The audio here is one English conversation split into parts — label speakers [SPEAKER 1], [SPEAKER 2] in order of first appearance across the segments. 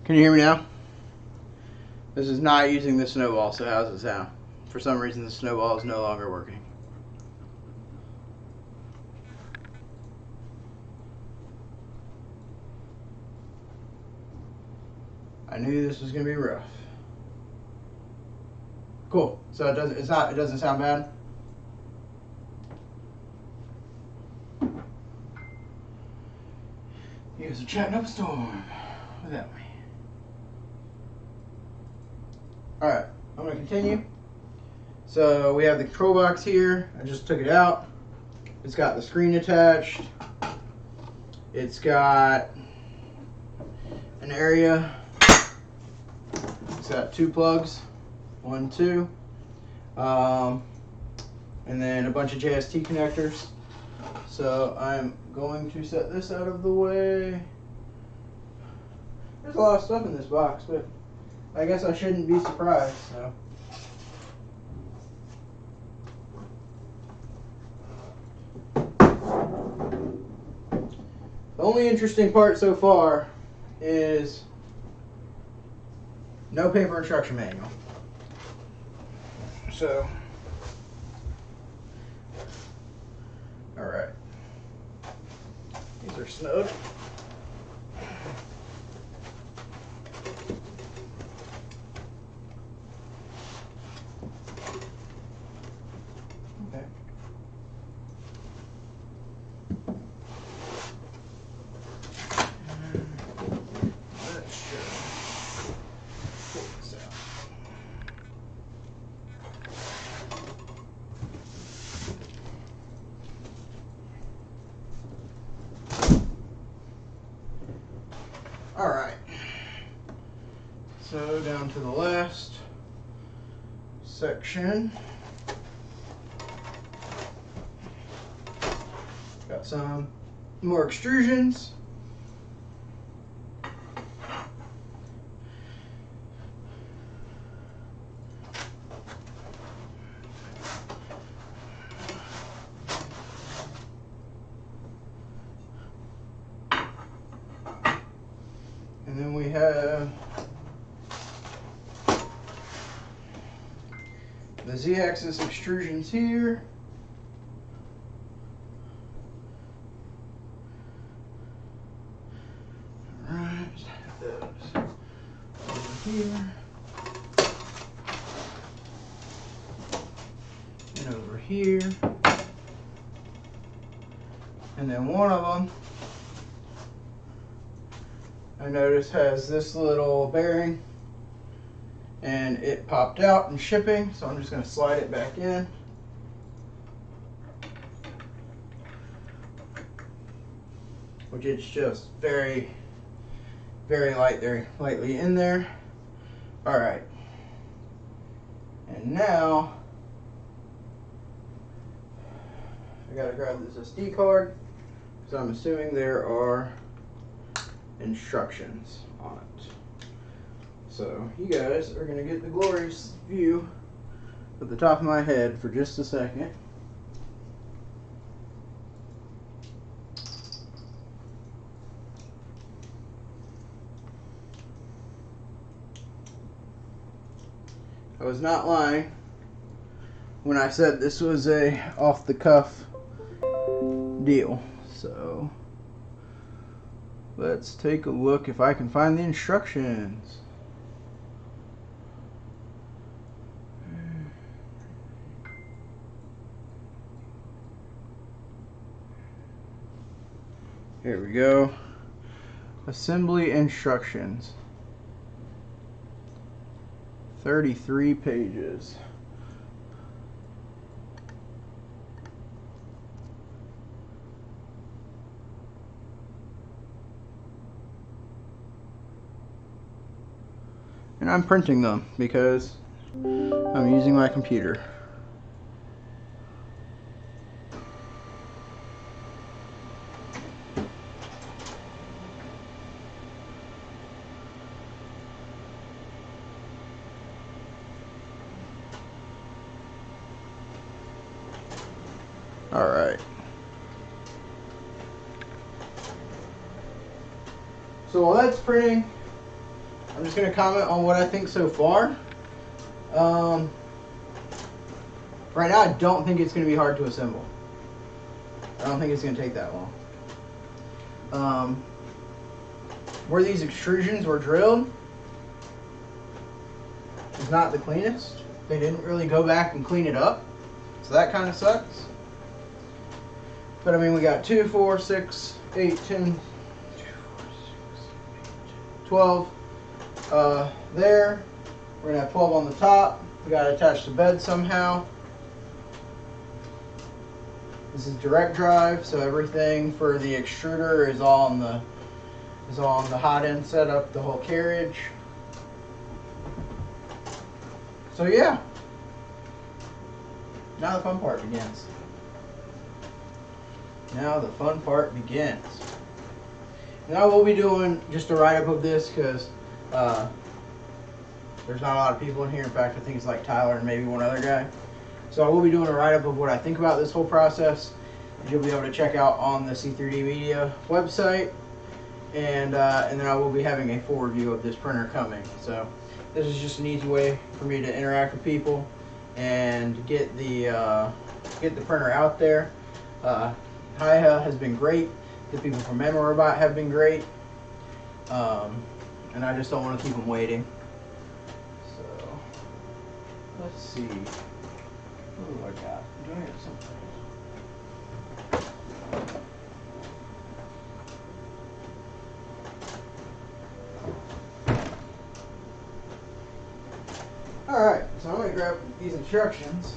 [SPEAKER 1] Can you hear me now? This is not using the snowball, so how's it sound? For some reason the snowball is no longer working. I knew this was gonna be rough. Cool. So it doesn't sound bad? You guys are chatting up a storm without me. Alright, I'm going to continue. So we have the control box here. I just took it out. It's got the screen attached. It's got an area. It's got 2 plugs. 1, 2. And then a bunch of JST connectors. So I'm going to set this out of the way. There's a lot of stuff in this box, but I guess I shouldn't be surprised. So. The only interesting part so far is no paper instruction manual. So, all right. These are snowed. Okay. Let's pull this out. All right. So down to the last section. Got some more extrusions. And then we have the Z-axis extrusions here. All right, those over here and over here. And then one of them I noticed has this little bearing and it popped out in shipping, so I'm just going to slide it back in. Which it's just very, very lightly in there. All right. And now I got to grab this SD card because I'm assuming there are instructions on it. So you guys are going to get the glorious view at the top of my head for just a second. I was not lying when I said this was a off-the-cuff deal. So let's take a look if I can find the instructions. Here we go. Assembly instructions. 33 pages. And I'm printing them because I'm using my computer. All right. So while that's printing, I'm just going to comment on what I think so far. Right now, I don't think it's going to be hard to assemble. I don't think it's going to take that long. Where these extrusions were drilled is not the cleanest. They didn't really go back and clean it up, so that kind of sucks. But I mean, we got 2, 4, 6, 8, 10, 12 there. We're gonna have 12 on the top. We gotta attach the bed somehow. This is direct drive, so everything for the extruder is all on the hot end setup, the whole carriage. So yeah, now the fun part begins. Now the fun part begins. And I will be doing just a write-up of this because there's not a lot of people in here. In fact, I think it's like Tyler and maybe one other guy. So I will be doing a write-up of what I think about this whole process. You'll be able to check out on the C3D Media website. And then I will be having a full review of this printer coming. So this is just an easy way for me to interact with people and get the printer out there. HieHa has been great. The people from Memorobot have been great. And I just don't want to keep them waiting. So let's see. What do I got? Do I have something? Alright, so I'm going to grab these instructions.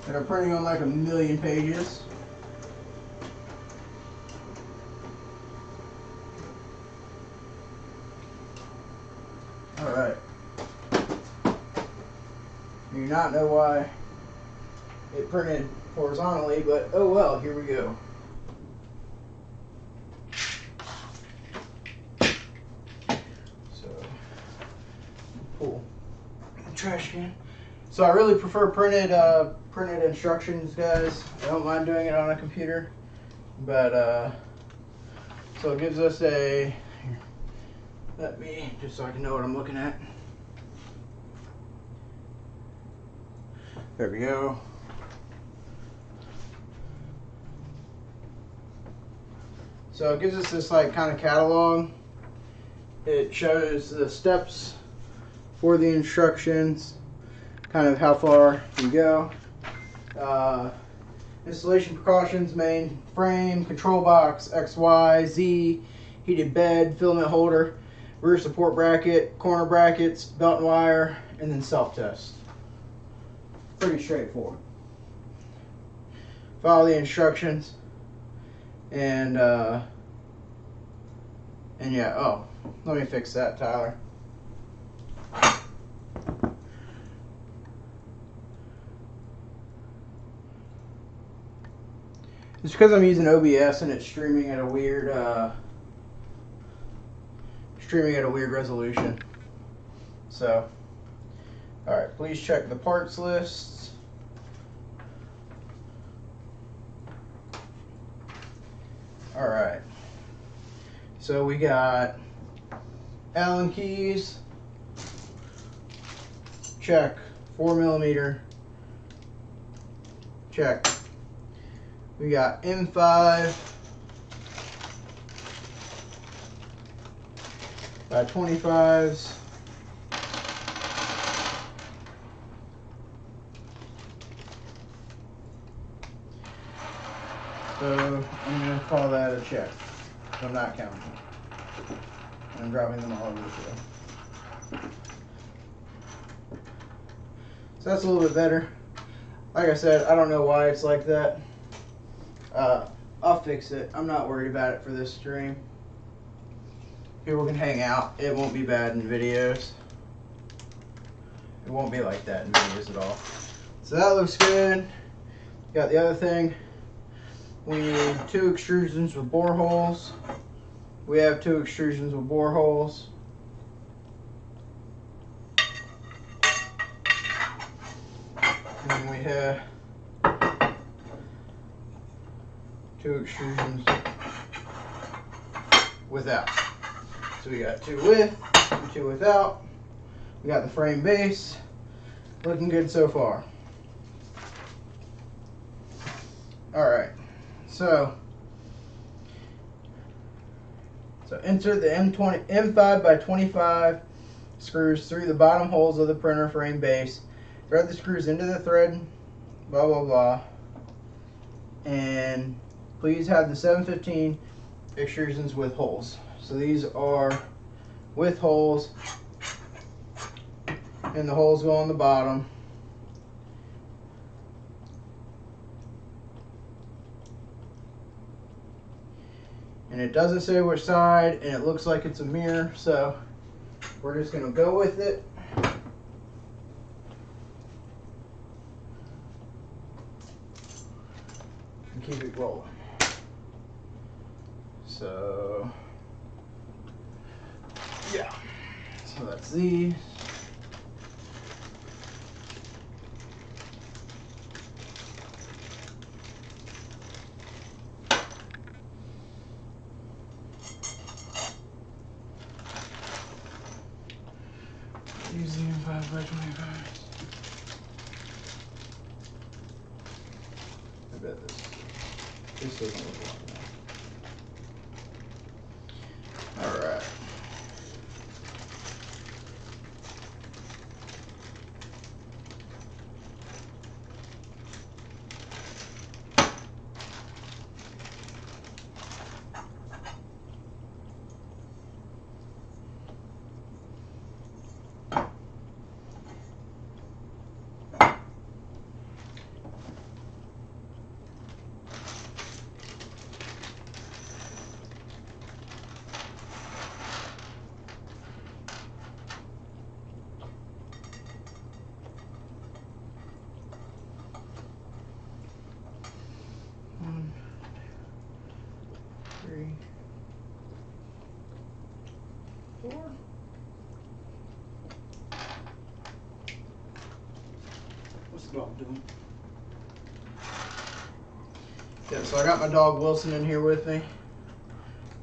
[SPEAKER 1] That are printing on like 1,000,000 pages. Alright. You do not know why it printed horizontally, but oh well, here we go. So, pull the trash can. So I really prefer printed instructions, guys. I don't mind doing it on a computer, but so it gives us a. Here, let me just so I can know what I'm looking at. There we go. So it gives us this like kind of catalog. It shows the steps for the instructions, kind of how far you go. Installation precautions: main frame, control box, X, Y, Z, heated bed, filament holder, rear support bracket, corner brackets, belt and wire, and then self-test. Pretty straightforward. Follow the instructions. And yeah, oh, let me fix that, Tyler. It's because I'm using OBS and it's streaming at a weird resolution. So, all right, please check the parts lists. All right. So we got Allen keys. Check. 4mm. Check. We got M5 by 25s. So I'm going to call that a check. So I'm not counting. I'm dropping them all over the floor. So that's a little bit better. Like I said, I don't know why it's like that. I'll fix it. I'm not worried about it for this stream. People can hang out. It won't be bad in videos. It won't be like that in videos at all. So that looks good. Got the other thing. We need 2 extrusions with bore holes. We have 2 extrusions with bore holes. have 2 extrusions without. So we got 2 with and 2 without. We got the frame base. Looking good so far. Alright, so insert the M5 by 25 screws through the bottom holes of the printer frame base. Thread the screws into the thread, blah blah blah. And please have the 715 extrusions with holes. So these are with holes, and the holes go on the bottom. And it doesn't say which side, and it looks like it's a mirror, so we're just going to go with it. And keep it rolling. So, yeah. So that's these. Use the M5 by 25. I bet this doesn't look like that. Alright. Three, 4. What's the dog doing? Yeah, so I got my dog Wilson in here with me.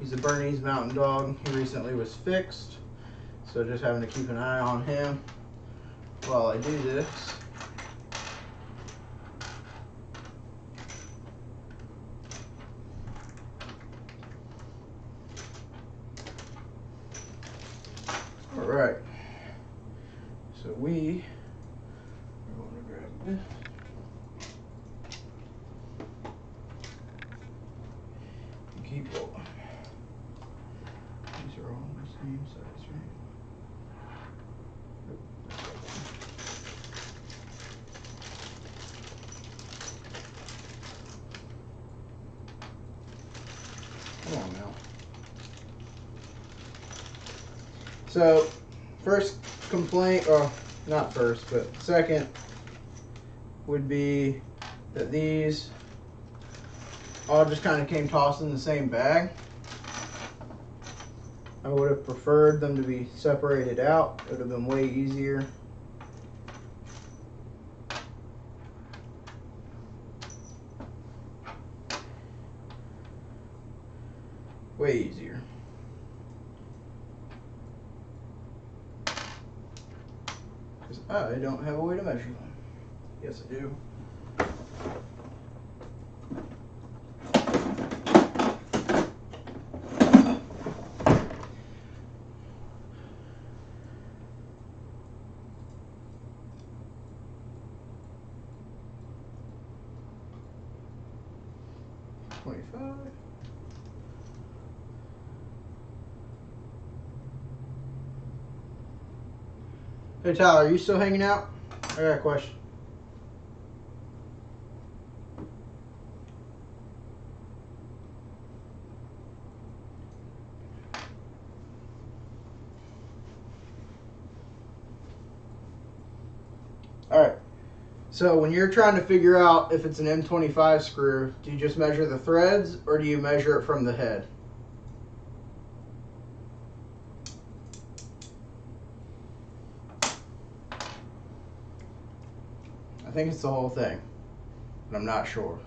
[SPEAKER 1] He's a Bernese Mountain Dog. He recently was fixed, so just having to keep an eye on him while I do this. Alright, so we are going to grab this. And keep rolling. These are all the same size, right? Come on now. So, first complaint, or not first, but second would be that these all just kind of came tossed in the same bag. I would have preferred them to be separated out. It would have been way easier. Way easier. Because I don't have a way to measure them. Yes, I do. Hey Tyler, are you still hanging out? I got a question. Alright, so when you're trying to figure out if it's an M25 screw, do you just measure the threads or do you measure it from the head? I think it's the whole thing, but I'm not sure.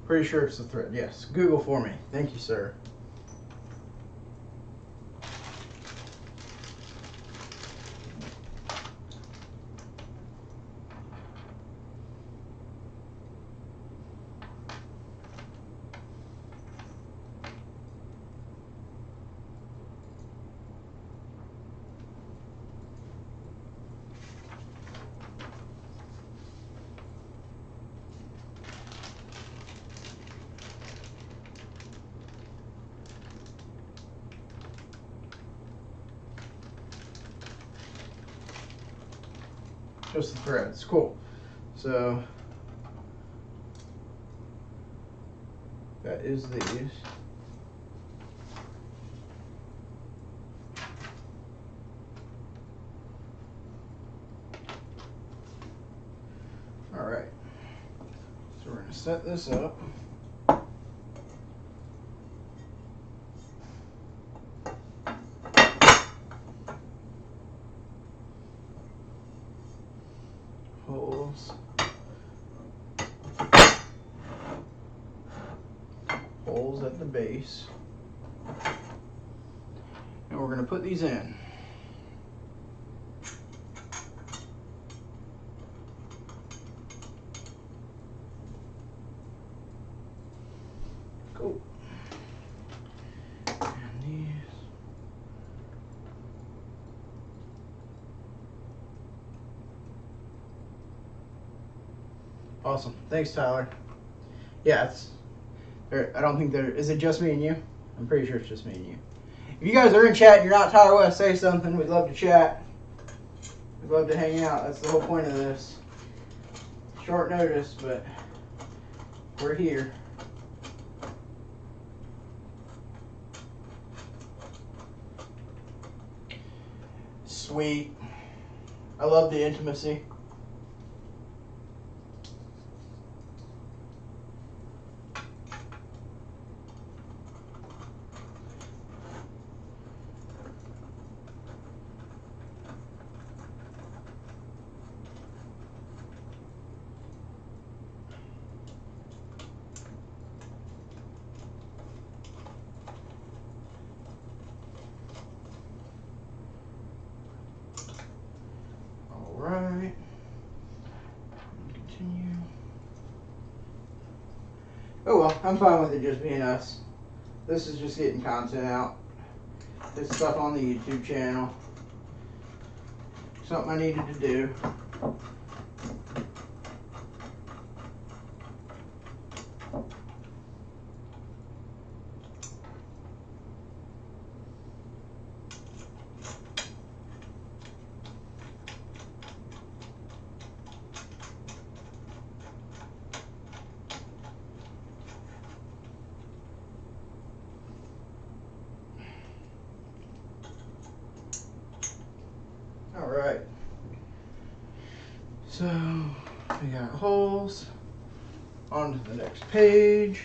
[SPEAKER 1] Pretty sure it's the thread. Yes. Google for me. Thank you, sir. Just the threads. Cool. So that is these. All right. So we're going to set this up. Holes at the base, and we're going to put these in. Cool. And these. Awesome. Thanks, Tyler. Yeah, it's. I don't think there is. It just me and you? I'm pretty sure it's just me and you. If you guys are in chat and you're not Tyler West, say something. We'd love to chat. We'd love to hang out. That's the whole point of this. Short notice, but we're here. Sweet. I love the intimacy. Right. Continue. Oh well, I'm fine with it just being us. This is just getting content out. This stuff on the YouTube channel. Something I needed to do. Alright, so we got holes. On to the next page.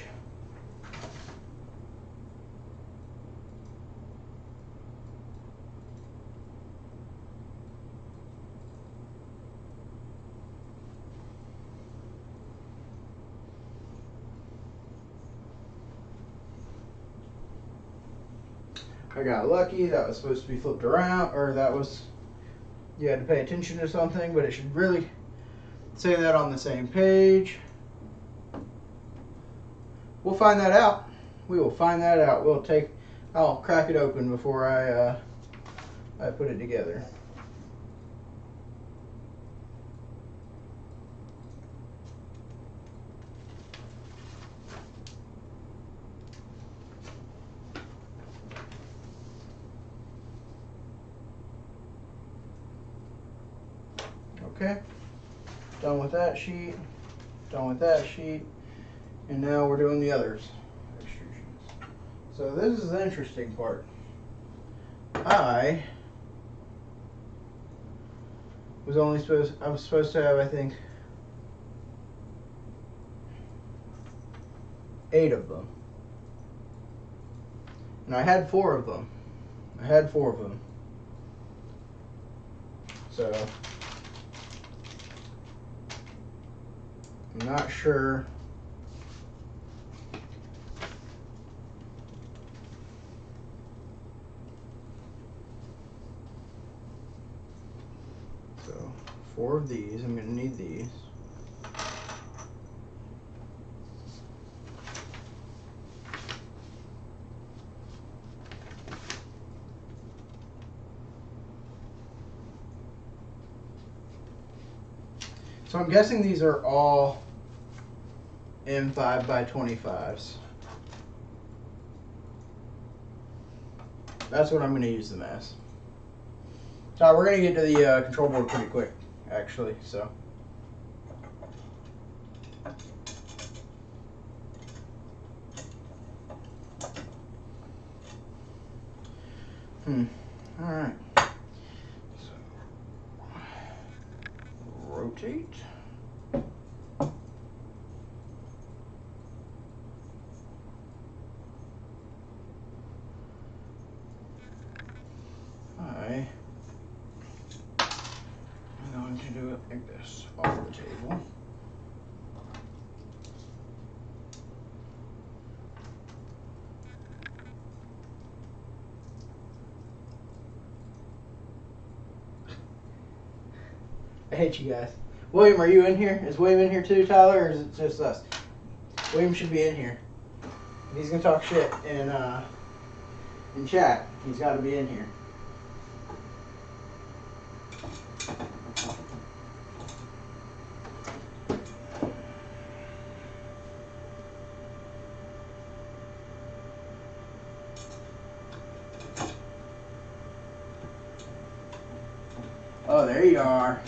[SPEAKER 1] I got lucky, that was supposed to be flipped around, or that was, you had to pay attention to something, but it should really say that on the same page. We'll find that out. We will find that out. I'll crack it open before I put it together. Okay, Done with that sheet. Done with that sheet. And now we're doing the others. Extrusions. So this is the interesting part. I was supposed to have, I think, 8 of them. And I had 4 of them. So I'm not sure. So 4 of these, I'm going to need these. So I'm guessing these are all M5 by 25s. That's what I'm going to use them as. So we're going to get to the control board pretty quick, actually. So. All right. So rotate. I'm going to do it like this off the table. I hate you guys. William, are you in here? Is William in here too, Tyler, or is it just us? William should be in here. If he's gonna talk shit in chat, he's got to be in here. Oh, there you are.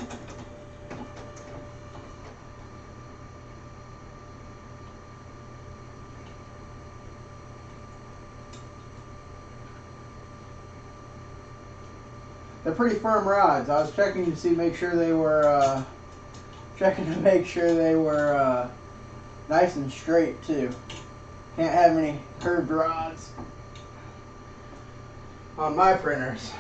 [SPEAKER 1] They're pretty firm rods. I was checking to see, make sure they were, nice and straight too. Can't have any curved rods on my printers.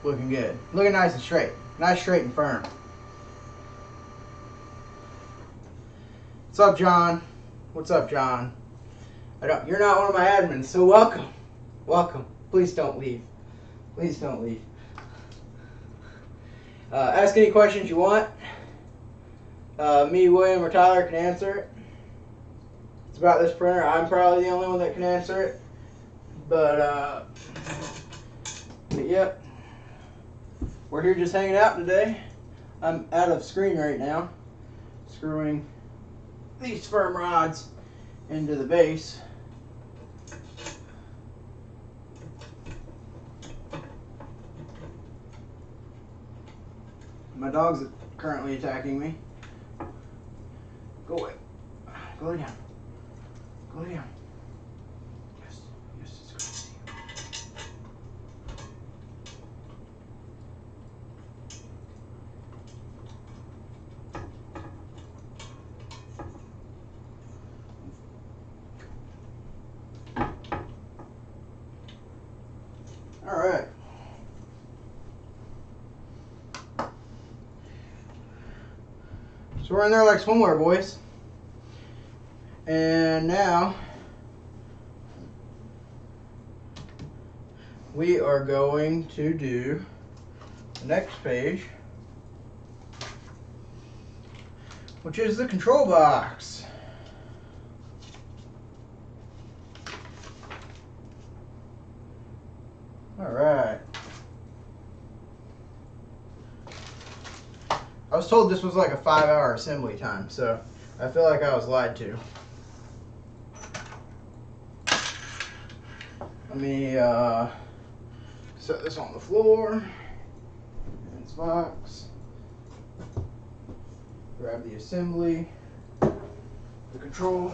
[SPEAKER 1] Looking good. Looking nice and straight. Nice, straight, and firm. What's up, John? What's up, John? You're not one of my admins, so welcome. Welcome. Please don't leave. Please don't leave. Ask any questions you want. Me, William, or Tyler can answer it. It's about this printer. I'm probably the only one that can answer it. But yep. We're here just hanging out today. I'm out of screen right now. Screwing these firm rods into the base. My dog's currently attacking me. Go away. Go lay down. Go lay down. Yes. Yes, it's good to see you. All right. So we're in there like swimwear, boys. And now we are going to do the next page, which is the control box. All right. I was told this was like a 5-hour assembly time, so I feel like I was lied to. Let me set this on the floor in its box. Grab the assembly, the control.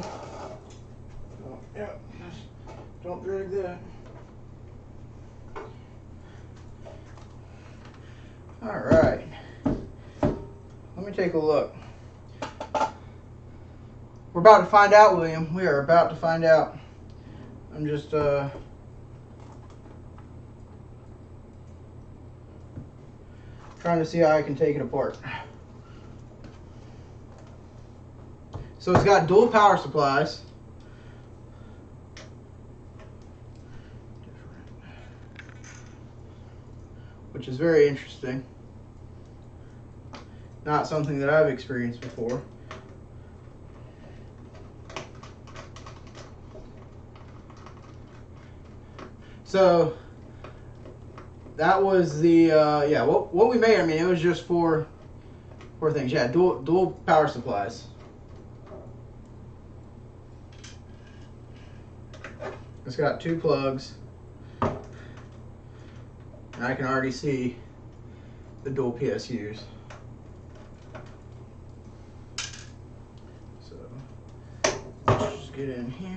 [SPEAKER 1] Oh, yeah, don't drag that. All right, let me take a look. We're about to find out, William. We are about to find out. I'm just trying to see how I can take it apart. So it's got dual power supplies. Which is very interesting. Not something that I've experienced before. So that was the yeah, what we made. I mean, it was just four things. Yeah, dual power supplies. It's got 2 plugs, and I can already see the dual PSUs. So let's just get in here.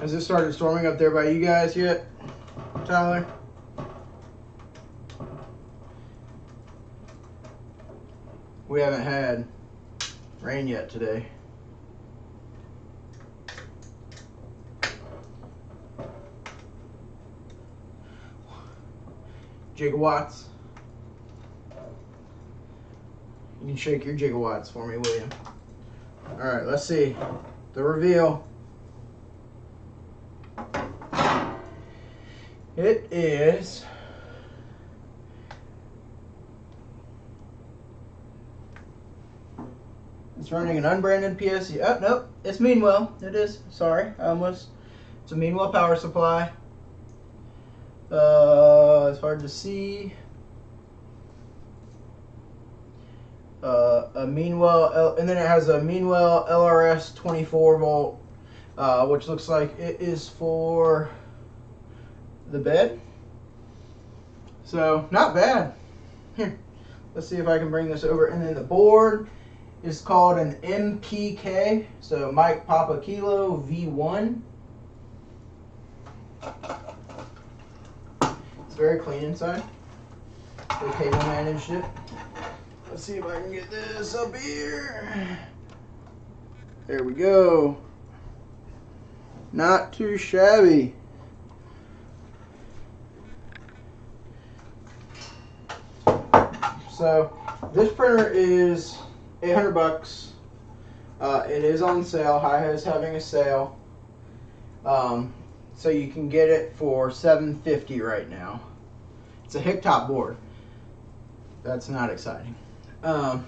[SPEAKER 1] Has it started storming up there by you guys yet, Tyler? We haven't had rain yet today. Gigawatts. You can shake your gigawatts for me, William. All right, let's see the reveal. It is it's running an unbranded PSU. Oh, nope, it's Meanwell. It is. Sorry, I almost. It's a Meanwell power supply. It's hard to see. A Meanwell, and then it has a Meanwell LRS 24 volt, which looks like it is for the bed. So not bad. Here, let's see if I can bring this over. And then the board is called an MPK, so Mike Papa Kilo V1. It's very clean inside. They cable managed it. Let's see if I can get this up here. There we go. Not too shabby. So this printer is $800. It is on sale. HieHa is having a sale. So you can get it for $750 right now. It's a hick top board. That's not exciting. So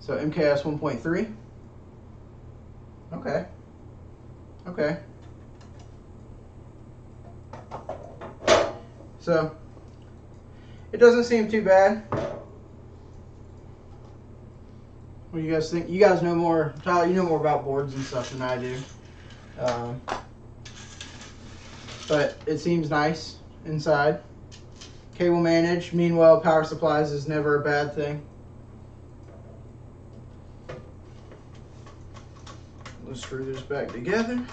[SPEAKER 1] MKS 1.3. Okay. Okay. So it doesn't seem too bad. What do you guys think? You guys know more, Tyler, you know more about boards and stuff than I do. But it seems nice inside. Cable managed. Meanwhile, power supplies is never a bad thing. Let's screw this back together.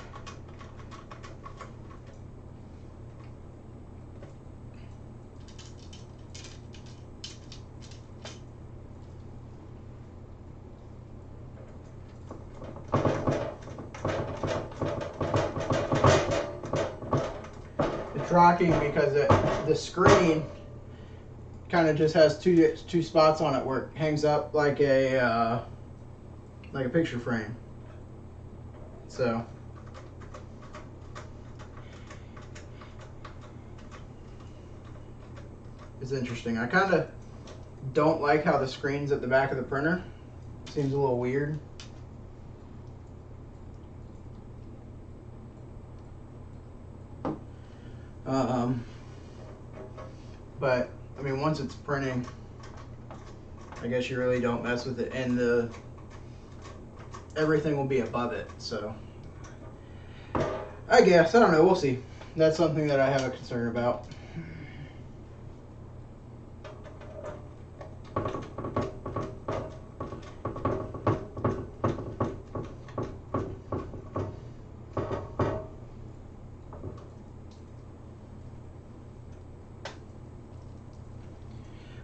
[SPEAKER 1] Rocking because the screen kind of just has two spots on it where it hangs up like a picture frame. So it's interesting. I kind of don't like how the screen's at the back of the printer. Seems a little weird. But I mean, once it's printing, I guess you really don't mess with it, and everything will be above it. So I guess, I don't know, we'll see. That's something that I have a concern about.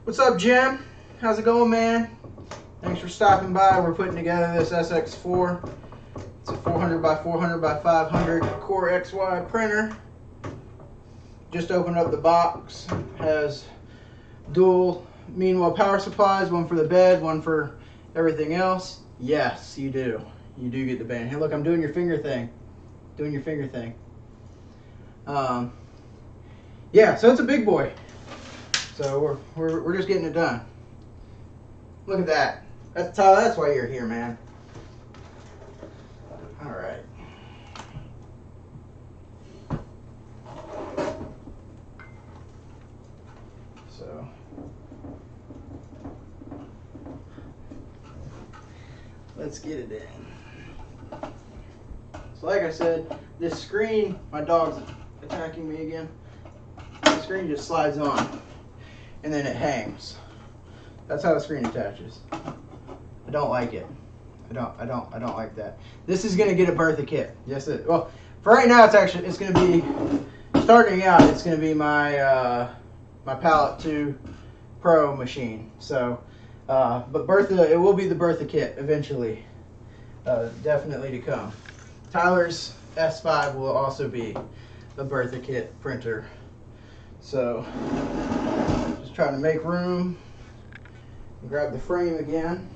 [SPEAKER 1] What's up, Jim? How's it going, man? Thanks for stopping by. We're putting together this SX-4. It's a 400 by 400 by 500 Core XY printer. Just opened up the box. Has dual Meanwhile power supplies, one for the bed, one for everything else. Yes, you do. You do get the band. Hey, look, I'm doing your finger thing. Doing your finger thing. Yeah, so it's a big boy. So we're just getting it done. Look at that. That's Tyler. That's why you're here, man. All right. So let's get it in. So like I said, this screen, my dog's attacking me again. The screen just slides on and then it hangs. That's how the screen attaches. I don't like it. I don't like that. This is gonna get a Bertha kit. Yes, well, for right now, it's gonna be starting out. It's gonna be my my Palette 2 Pro machine. So, but Bertha, it will be the Bertha kit eventually. Definitely to come. Tyler's S5 will also be the Bertha kit printer. So, just trying to make room. Grab the frame again.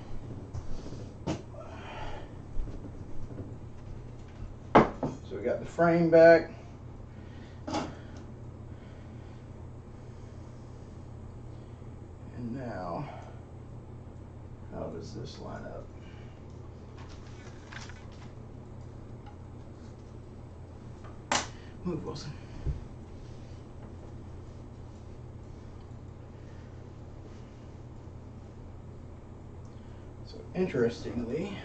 [SPEAKER 1] So we got the frame back. And now, how does this line up? Move, Wilson. So interestingly,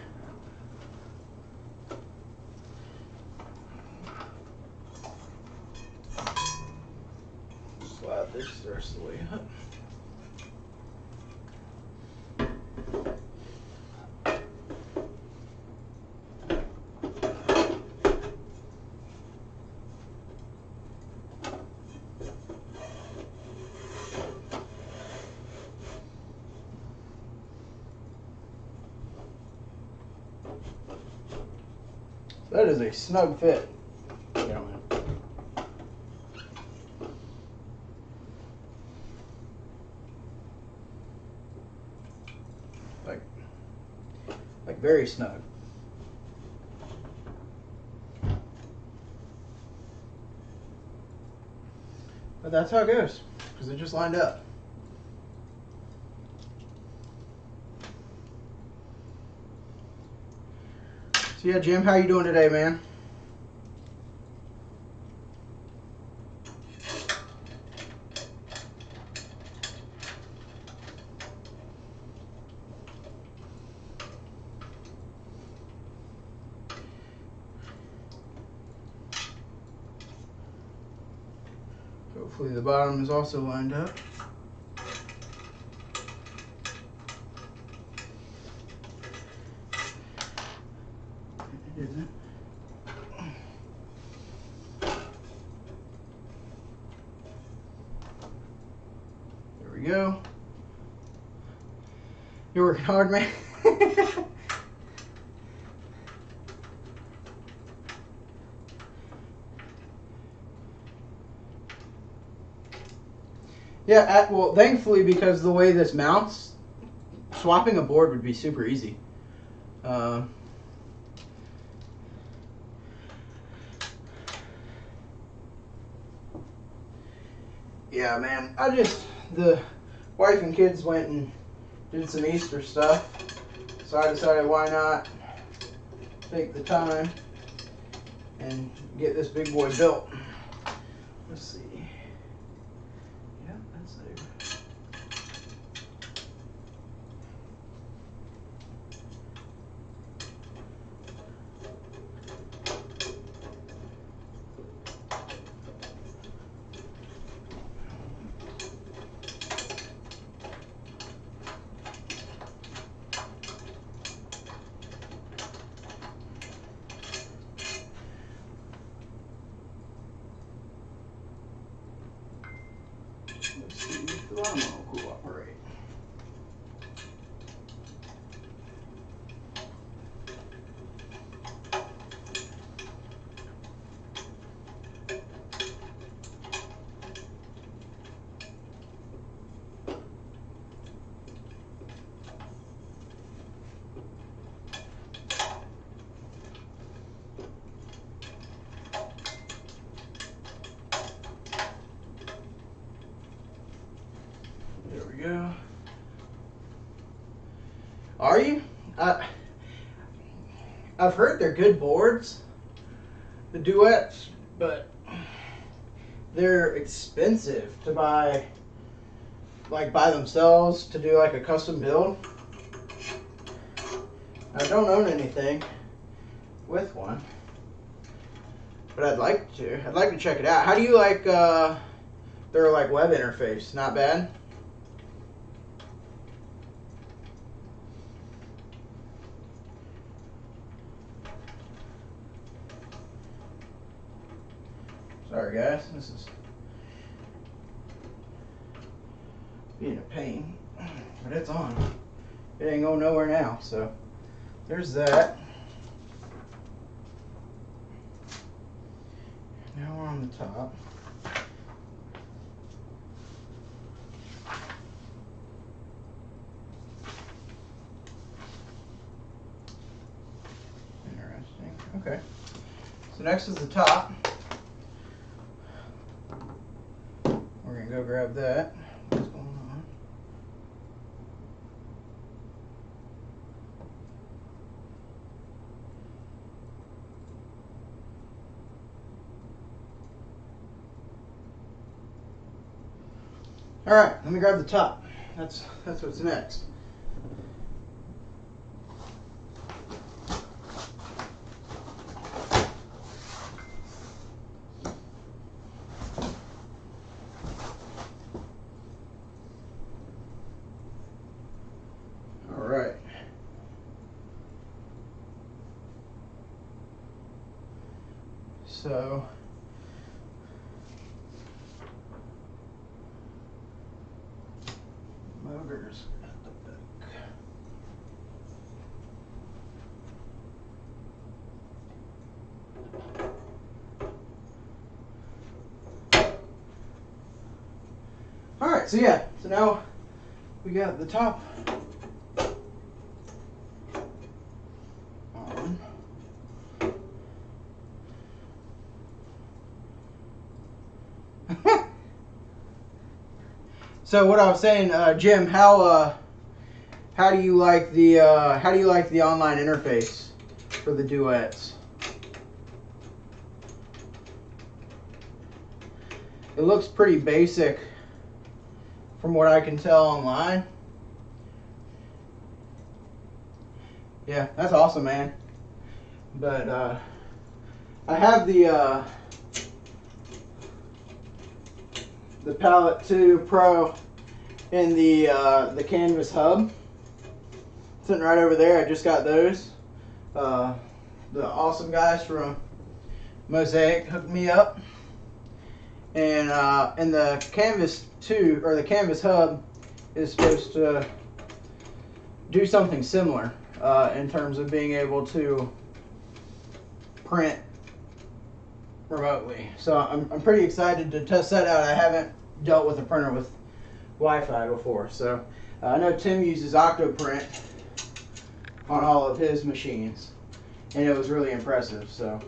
[SPEAKER 1] slide this the rest of the way up. That is a snug fit, gentlemen. Like very snug. But that's how it goes, because it just lined up. So yeah, Jim, how you doing today, man? Hopefully the bottom is also lined up. It isn't. There we go. You're working hard, man. Yeah, well, thankfully, because the way this mounts, swapping a board would be super easy. Yeah, man, the wife and kids went and did some Easter stuff, So I decided why not take the time and get this big boy built. Let's see. Yeah, that's there. Let's see if the lawnmower will cooperate. There we go. Are you? I've heard they're good boards, the Duets, but they're expensive to buy, like by themselves, to do like a custom build. I don't own anything with one, but I'd like to. I'd like to check it out. How do you like their like web interface? Not bad. Sorry guys, this is being a pain, but it's on. It ain't going nowhere now, so there's that. Now we're on the top. Interesting. Okay. So next is the top. We're gonna go grab that. What's going on? All right, let me grab the top. That's what's next. All right. So motors at the back. All right, so yeah, so now we got the top on. So what I was saying, Jim, how do you like the online interface for the Duets? It looks pretty basic from what I can tell online. Yeah, that's awesome, man. But I have the Palette 2 Pro in the canvas hub sitting right over there. I just got those. The awesome guys from Mosaic hooked me up, and the canvas 2 or the canvas hub is supposed to do something similar in terms of being able to print remotely. So I'm pretty excited to test that out. I haven't dealt with a printer with Wi-Fi before, so I know Tim uses Octoprint on all of his machines, and it was really impressive. So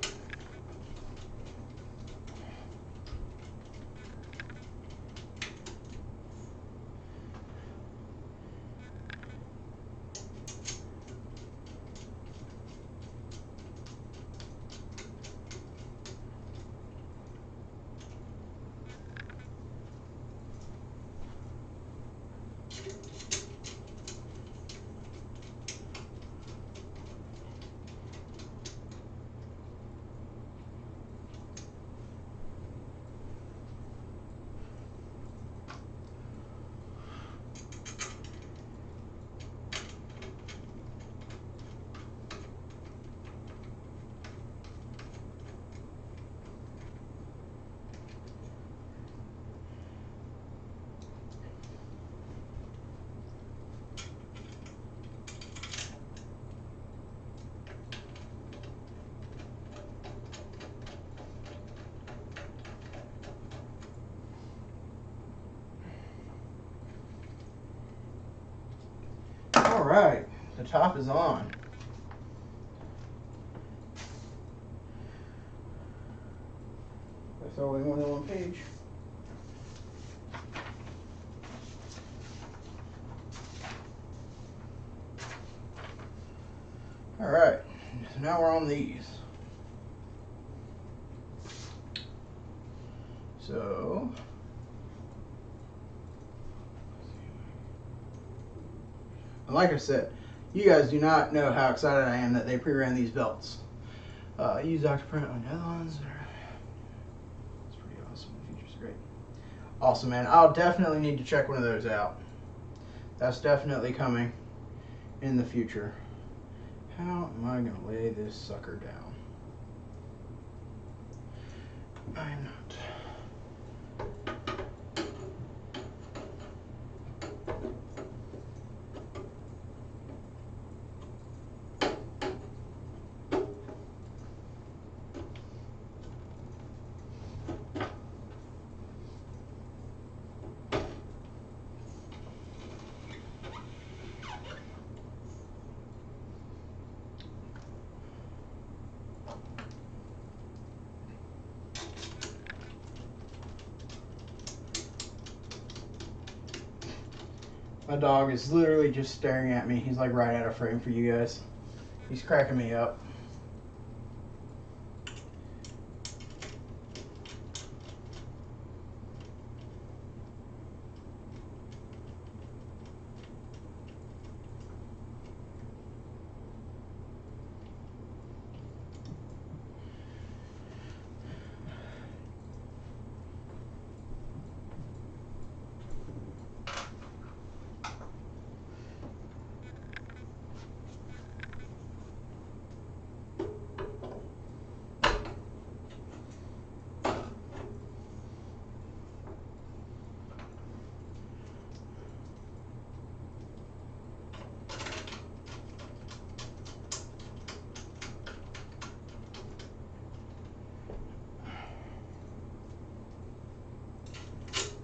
[SPEAKER 1] right, the top is on. That's only one on one page. All right, so now we're on these. So, and like I said, you guys do not know how excited I am that they pre-ran these belts. Use Dr. Print on the other ones. It's pretty awesome. The features are great. Awesome, man. I'll definitely need to check one of those out. That's definitely coming in the future. How am I going to lay this sucker down? I'm not. My dog is literally just staring at me. He's like right out of frame for you guys. He's cracking me up.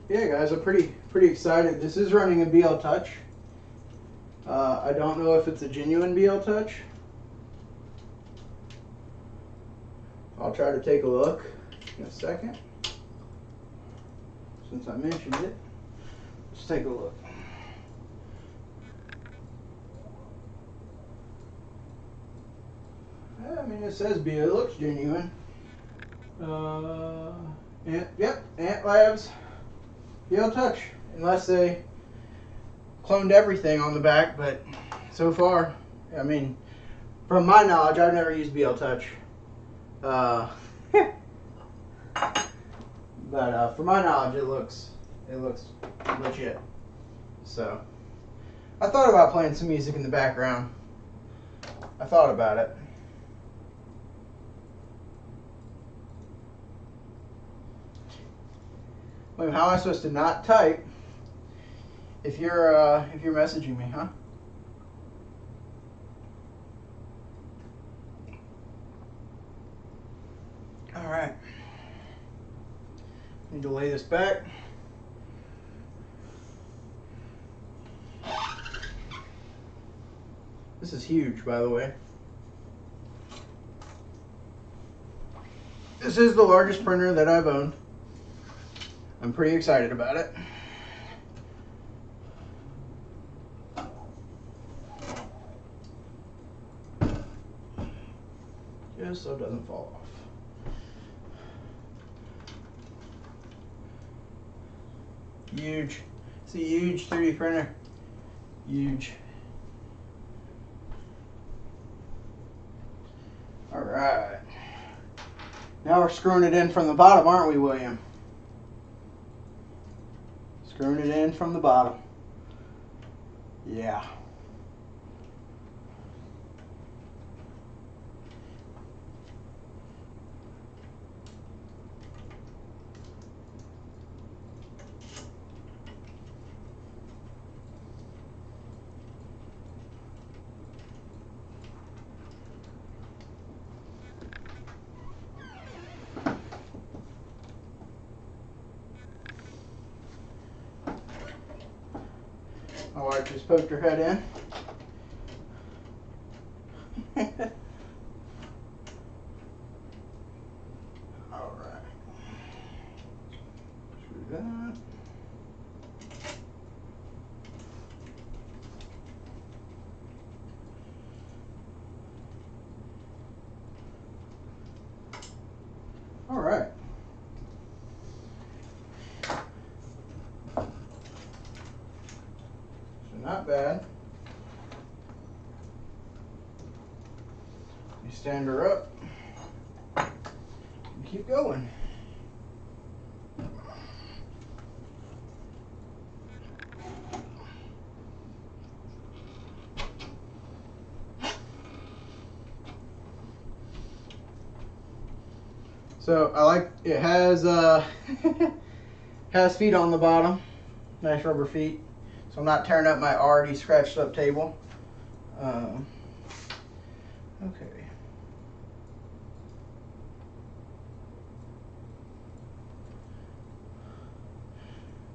[SPEAKER 1] Yeah, guys, I'm pretty excited. This is running a BL Touch. I don't know if it's a genuine BL Touch. I'll try to take a look in a second. Since I mentioned it, let's take a look. Yeah, I mean, it says BL. It looks genuine. Yep, Ant Labs BL Touch, unless they cloned everything on the back, but so far, I mean, from my knowledge, I've never used BL Touch. But from my knowledge, it looks legit. So, I thought about playing some music in the background. I thought about it. Wait, how am I supposed to not type if you're messaging me, huh? All right. Need to lay this back. This is huge, by the way. This is the largest printer that I've owned. I'm pretty excited about it. Just so it doesn't fall off. Huge. It's a huge 3D printer. Huge. All right. Now we're screwing it in from the bottom, aren't we, William? Screwing it in from the bottom. Yeah. My wife just poked her head in. Alright. Screw that. Alright. So not bad. You stand her up and keep going. So I like it has has feet on the bottom, nice rubber feet. So I'm not tearing up my already scratched up table. Okay.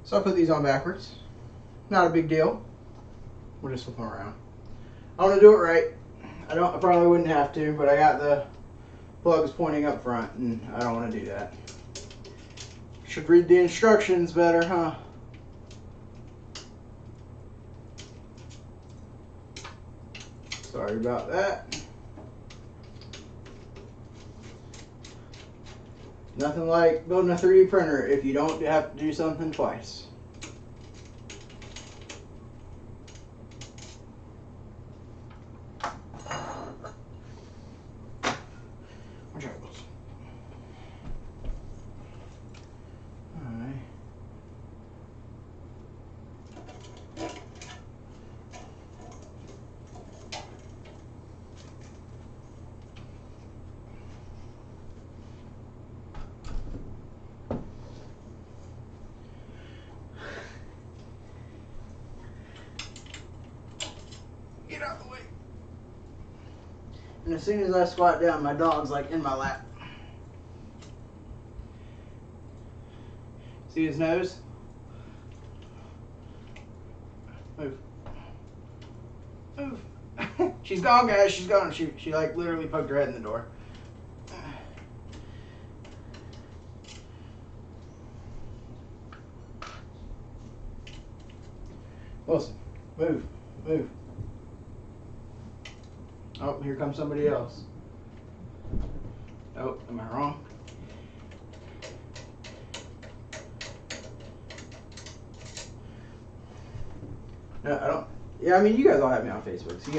[SPEAKER 1] So I put these on backwards. Not a big deal. We'll just flip them around. I want to do it right. I probably wouldn't have to, but I got the plugs pointing up front, and I don't want to do that. Should read the instructions better, huh? Sorry about that. Nothing like building a 3D printer if you don't have to do something twice. Get out of the way. And as soon as I squat down, my dog's like in my lap. See his nose? Move. Move. She's gone, guys. She's gone. She like literally poked her head in the door. Wilson, move. Move. Oh, here comes somebody else. Oh, am I wrong? No, I don't. Yeah, I mean, you guys all have me on Facebook, so you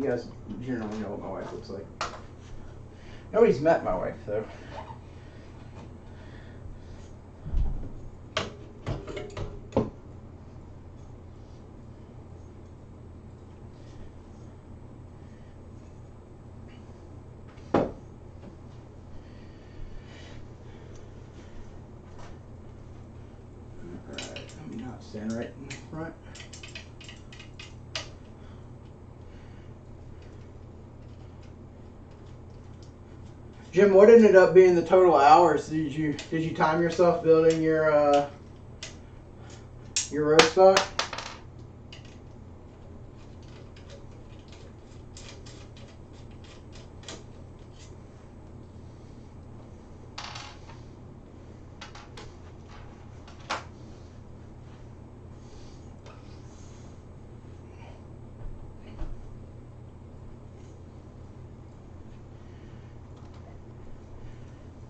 [SPEAKER 1] guys generally know what my wife looks like. Nobody's met my wife, though. Alright, let me not stand right in front. Jim, what ended up being the total hours? Did you time yourself building your row stock?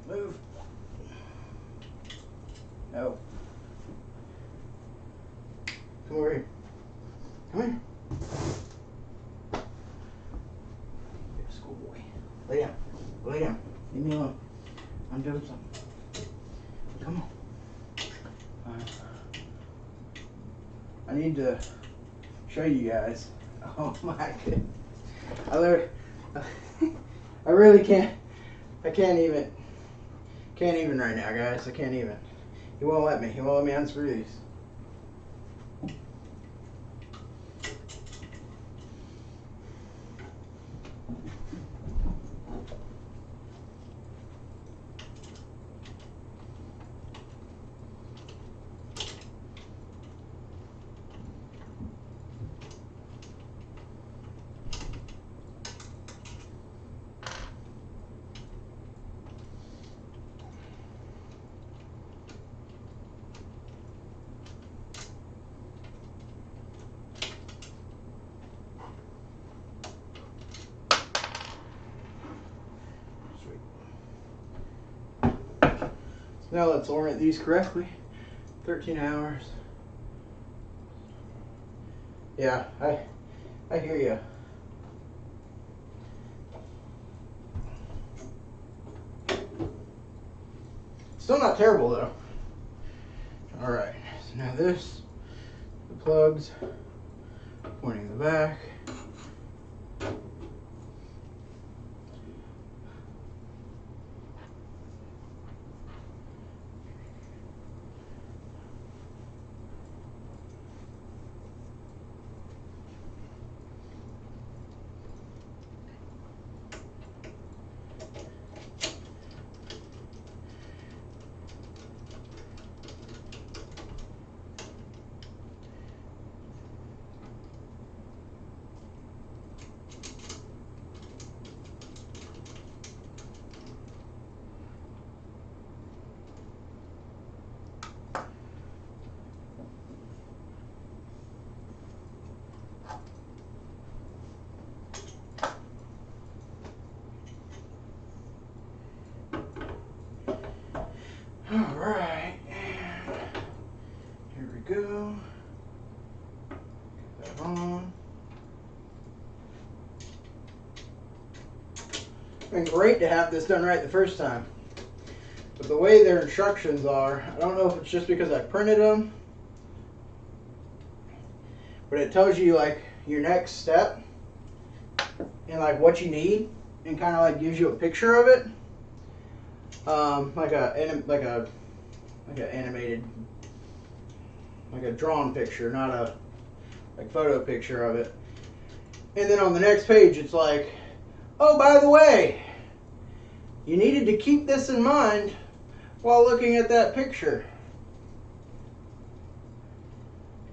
[SPEAKER 1] Move. No. Come over here. Come here. You're a schoolboy. Lay down. Lay down. Leave me alone. I'm doing something. Come on. I need to show you guys. Oh my goodness. I really can't. I can't even. Can't even right now, guys. I can't even. He won't let me. He won't let me unscrew these. Now let's orient these correctly. 13 hours. Yeah, I hear you. Still not terrible though. All right, so now this, the plugs, pointing the back. All right, and here we go. Get that on. It's been great to have this done right the first time. But the way their instructions are, I don't know if it's just because I printed them, but it tells you like your next step and like what you need, and kind of like gives you a picture of it, like an animated, like a drawn picture, not a like photo picture of it. And then on the next page, it's like, oh, by the way, you needed to keep this in mind while looking at that picture.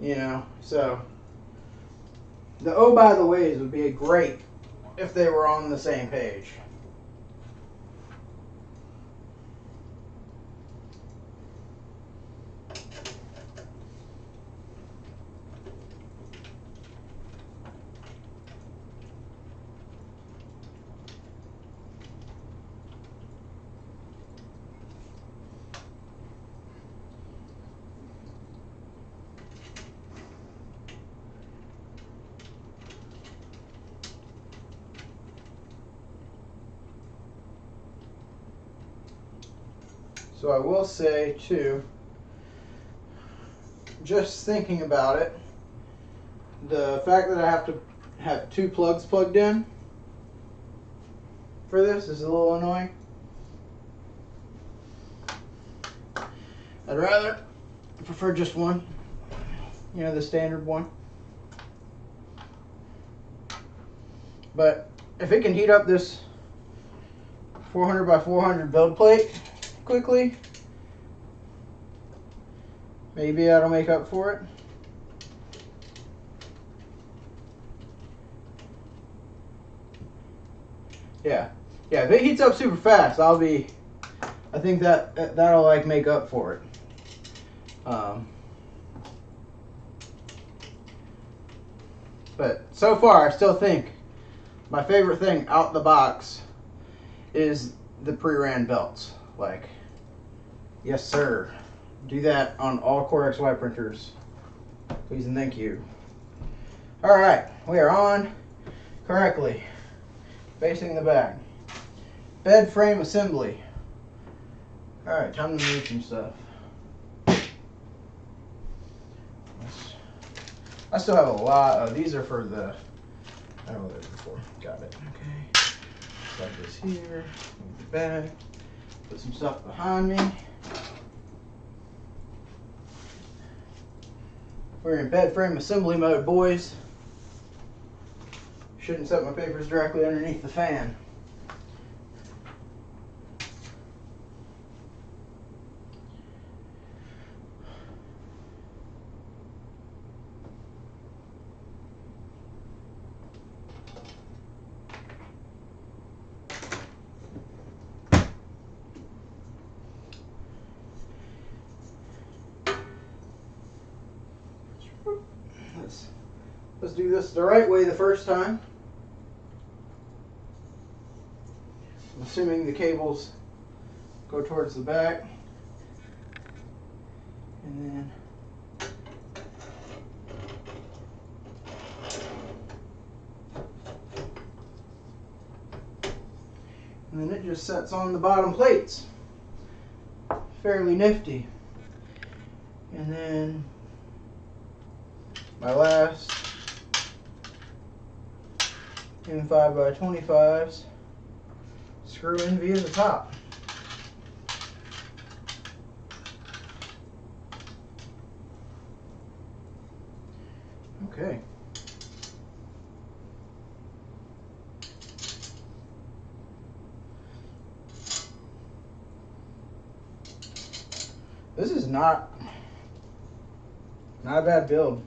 [SPEAKER 1] You know, so the oh, by the ways would be great if they were on the same page. So I will say too, just thinking about it, the fact that I have to have two plugs plugged in for this is a little annoying. I prefer just one, you know, the standard one. But if it can heat up this 400 by 400 build plate quickly, maybe that'll make up for it. Yeah, if it heats up super fast, I think that'll like make up for it. But so far, I still think my favorite thing out the box is the pre-ran belts. Like, yes sir, do that on all Core XY printers, please and thank you. All right, we are on correctly, facing the back. Bed frame assembly. All right, time to move some stuff. I still have a lot of these. Are for the, I don't know what they're for. Got it. Okay. Slide this here. Move it back. Put some stuff behind me. We're in bed frame assembly mode, boys. Shouldn't set my papers directly underneath the fan. Let's do this the right way the first time. I'm assuming the cables go towards the back. And then it just sets on the bottom plates. Fairly nifty. And then my last M5x25s screw in via the top. Okay. This is not a bad build.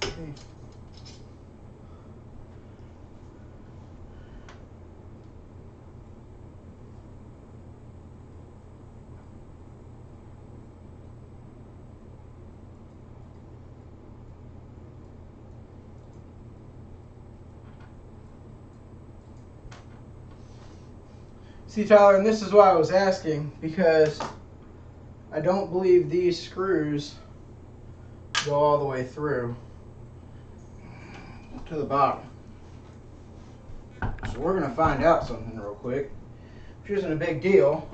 [SPEAKER 1] Okay. See, Tyler, and this is why I was asking, because I don't believe these screws go all the way through to the bottom. So we're going to find out something real quick, which isn't a big deal.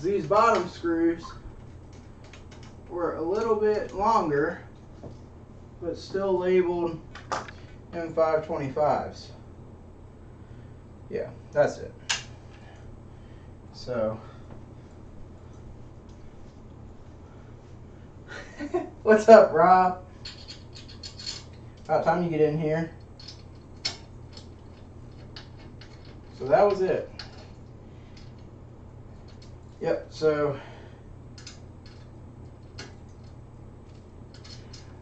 [SPEAKER 1] These bottom screws were a little bit longer, but still labeled M525s. Yeah, that's it. So, what's up, Rob? About time you get in here. So that was it. Yep, so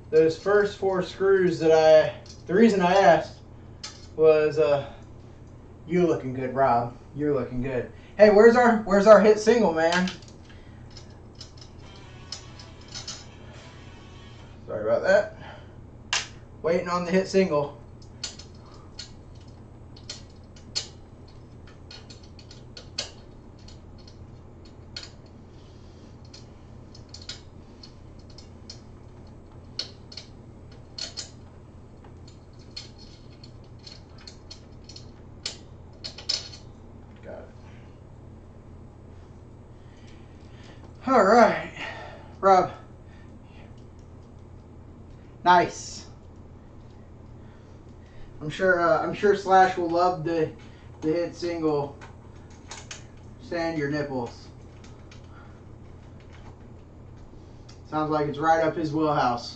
[SPEAKER 1] those first 4 screws that the reason I asked was, you looking good, Rob. You're looking good. Hey, where's our hit single, man? Sorry about that. Waiting on the hit single. All right, Rob. Nice. I'm sure Slash will love the hit single. Sand your nipples. Sounds like it's right up his wheelhouse.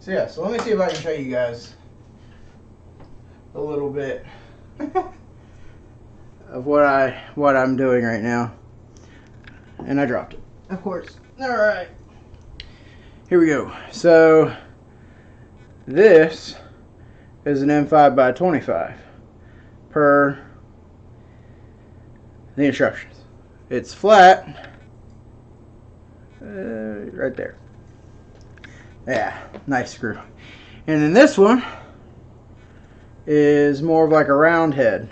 [SPEAKER 1] So yeah, so let me see if I can show you guys a little bit of what I'm doing right now. And I dropped it, of course. All right, here we go. So this is an M5x25 per the instructions. It's flat, right there. Yeah, nice screw. And then this one is more of like a round head.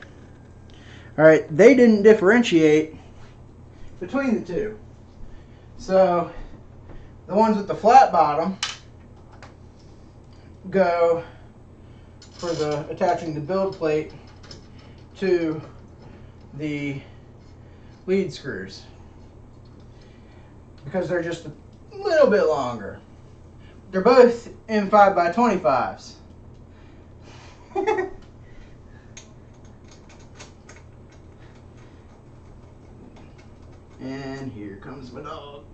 [SPEAKER 1] All right, they didn't differentiate between the two. So the ones with the flat bottom go for the attaching the build plate to the lead screws because they're just a little bit longer. They're both M5x25s. And here comes my dog.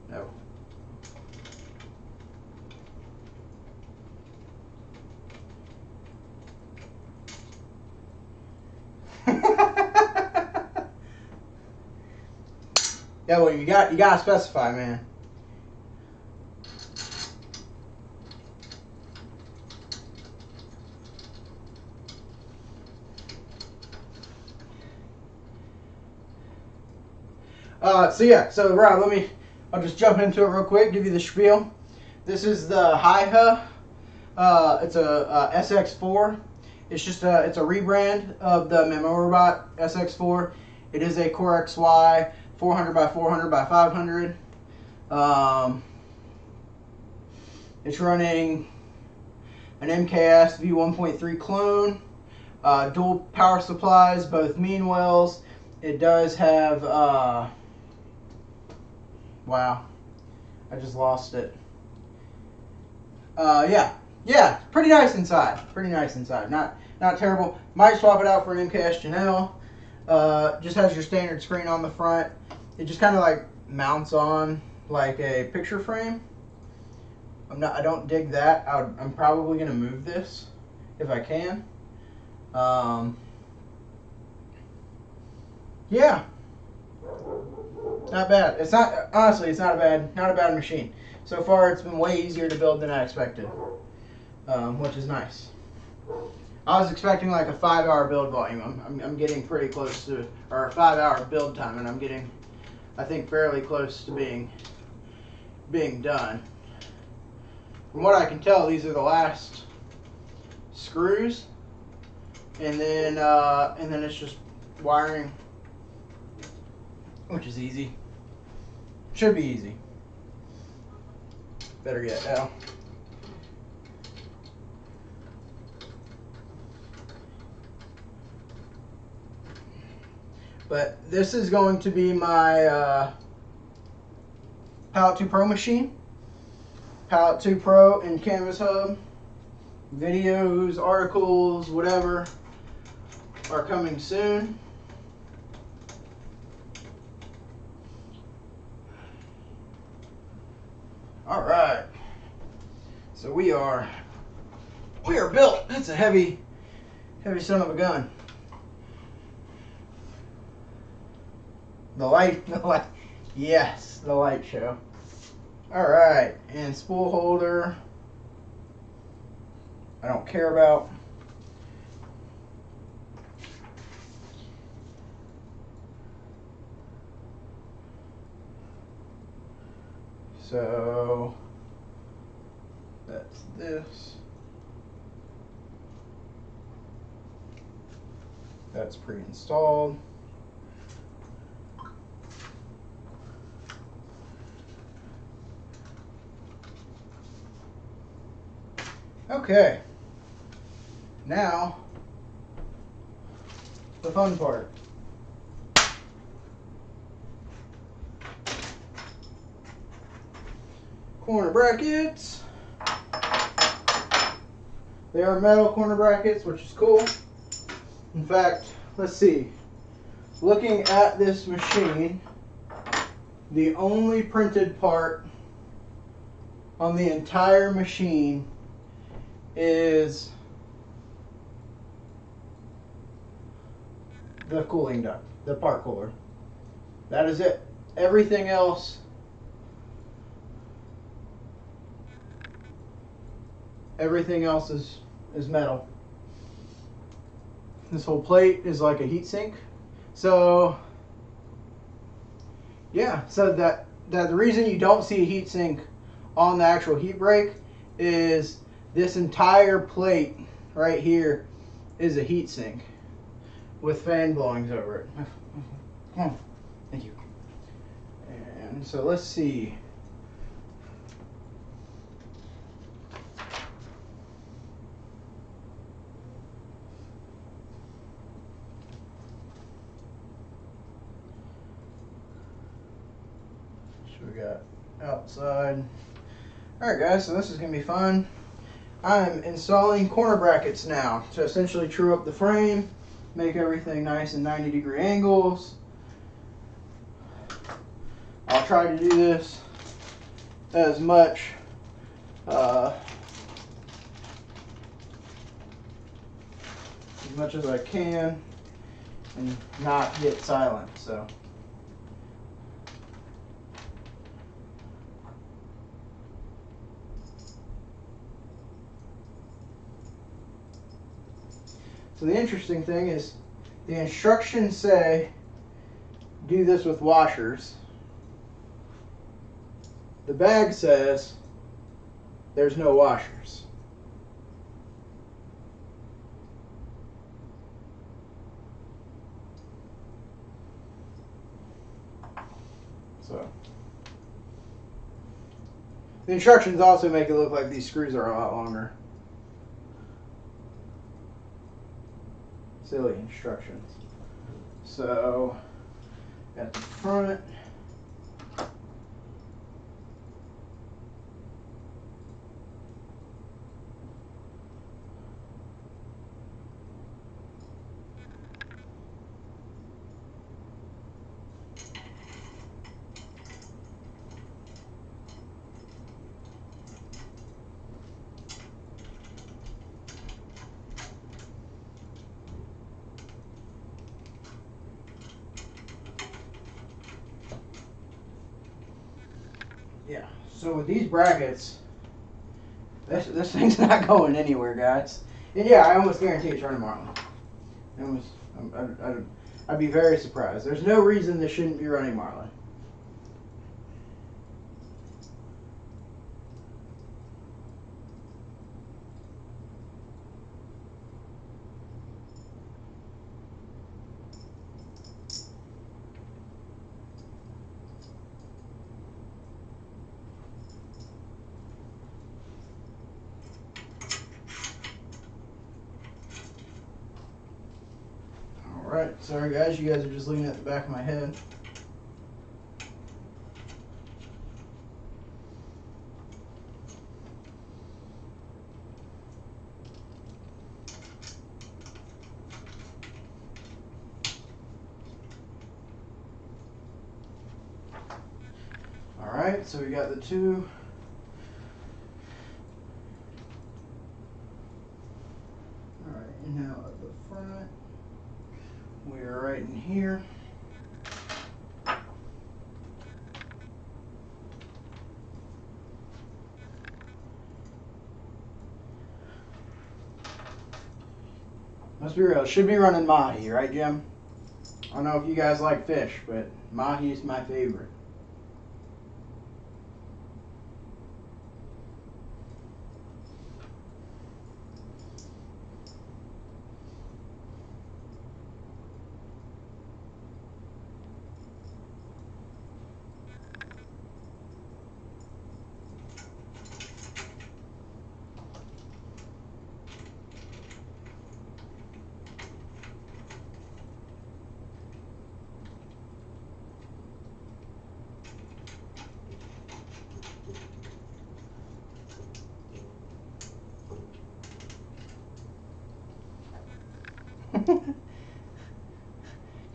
[SPEAKER 1] No. Yeah, well, you gotta specify, man. So Rob, I'll just jump into it real quick, give you the spiel. This is the HieHa. It's a SX-4. It's a rebrand of the MemoRobot SX-4. It is a Core XY 400 by 400 by 500. It's running an MKS V1.3 clone, dual power supplies, both mean wells. It does have, wow, I just lost it. Yeah, pretty nice inside. Pretty nice inside. Not terrible. Might swap it out for an MKS Janelle. Just has your standard screen on the front. It just kind of like mounts on like a picture frame. I don't dig that. I'm probably gonna move this if I can. Yeah, not bad. It's not, honestly, it's not a bad machine. So far, it's been way easier to build than I expected, which is nice. I was expecting like a 5-hour build volume. I'm getting pretty close to, or a 5-hour build time, and I'm getting, I think, fairly close to being done. From what I can tell, these are the last screws, and then it's just wiring, which is easy. Should be easy. Better yet now. But this is going to be my Palette 2 Pro machine. Palette 2 Pro and Canvas Hub. Videos, articles, whatever are coming soon. All right. So we are built. It's a heavy son of a gun. The light, yes, the light show. All right, and spool holder. I don't care about. So that's this. That's pre-installed. Okay, now the fun part. Corner brackets. They are metal corner brackets, which is cool. In fact, let's see. Looking at this machine, the only printed part on the entire machine is the cooling duct, the part cooler. That is it. Everything else is metal. This whole plate is like a heat sink. So yeah, so that the reason you don't see a heat sink on the actual heat break is this entire plate right here is a heat sink with fan blowings over it. Come on. Thank you. And so let's see. So we got outside. Alright guys, so this is going to be fun. I'm installing corner brackets now to essentially true up the frame, make everything nice and 90-degree angles. I'll try to do this as much as I can and not get silent. So the interesting thing is the instructions say do this with washers. The bag says there's no washers. So the instructions also make it look like these screws are a lot longer. Silly instructions. So at the front, yeah, so with these brackets, this thing's not going anywhere, guys. And yeah, I almost guarantee it's running Marlin. I'd be very surprised. There's no reason this shouldn't be running Marlin. Alright, sorry guys, you guys are just looking at the back of my head. Alright, so we got the two. Alright, and now at the front, we are right in here. Let's be real, it should be running mahi, right Jim? I don't know if you guys like fish, but mahi is my favorite.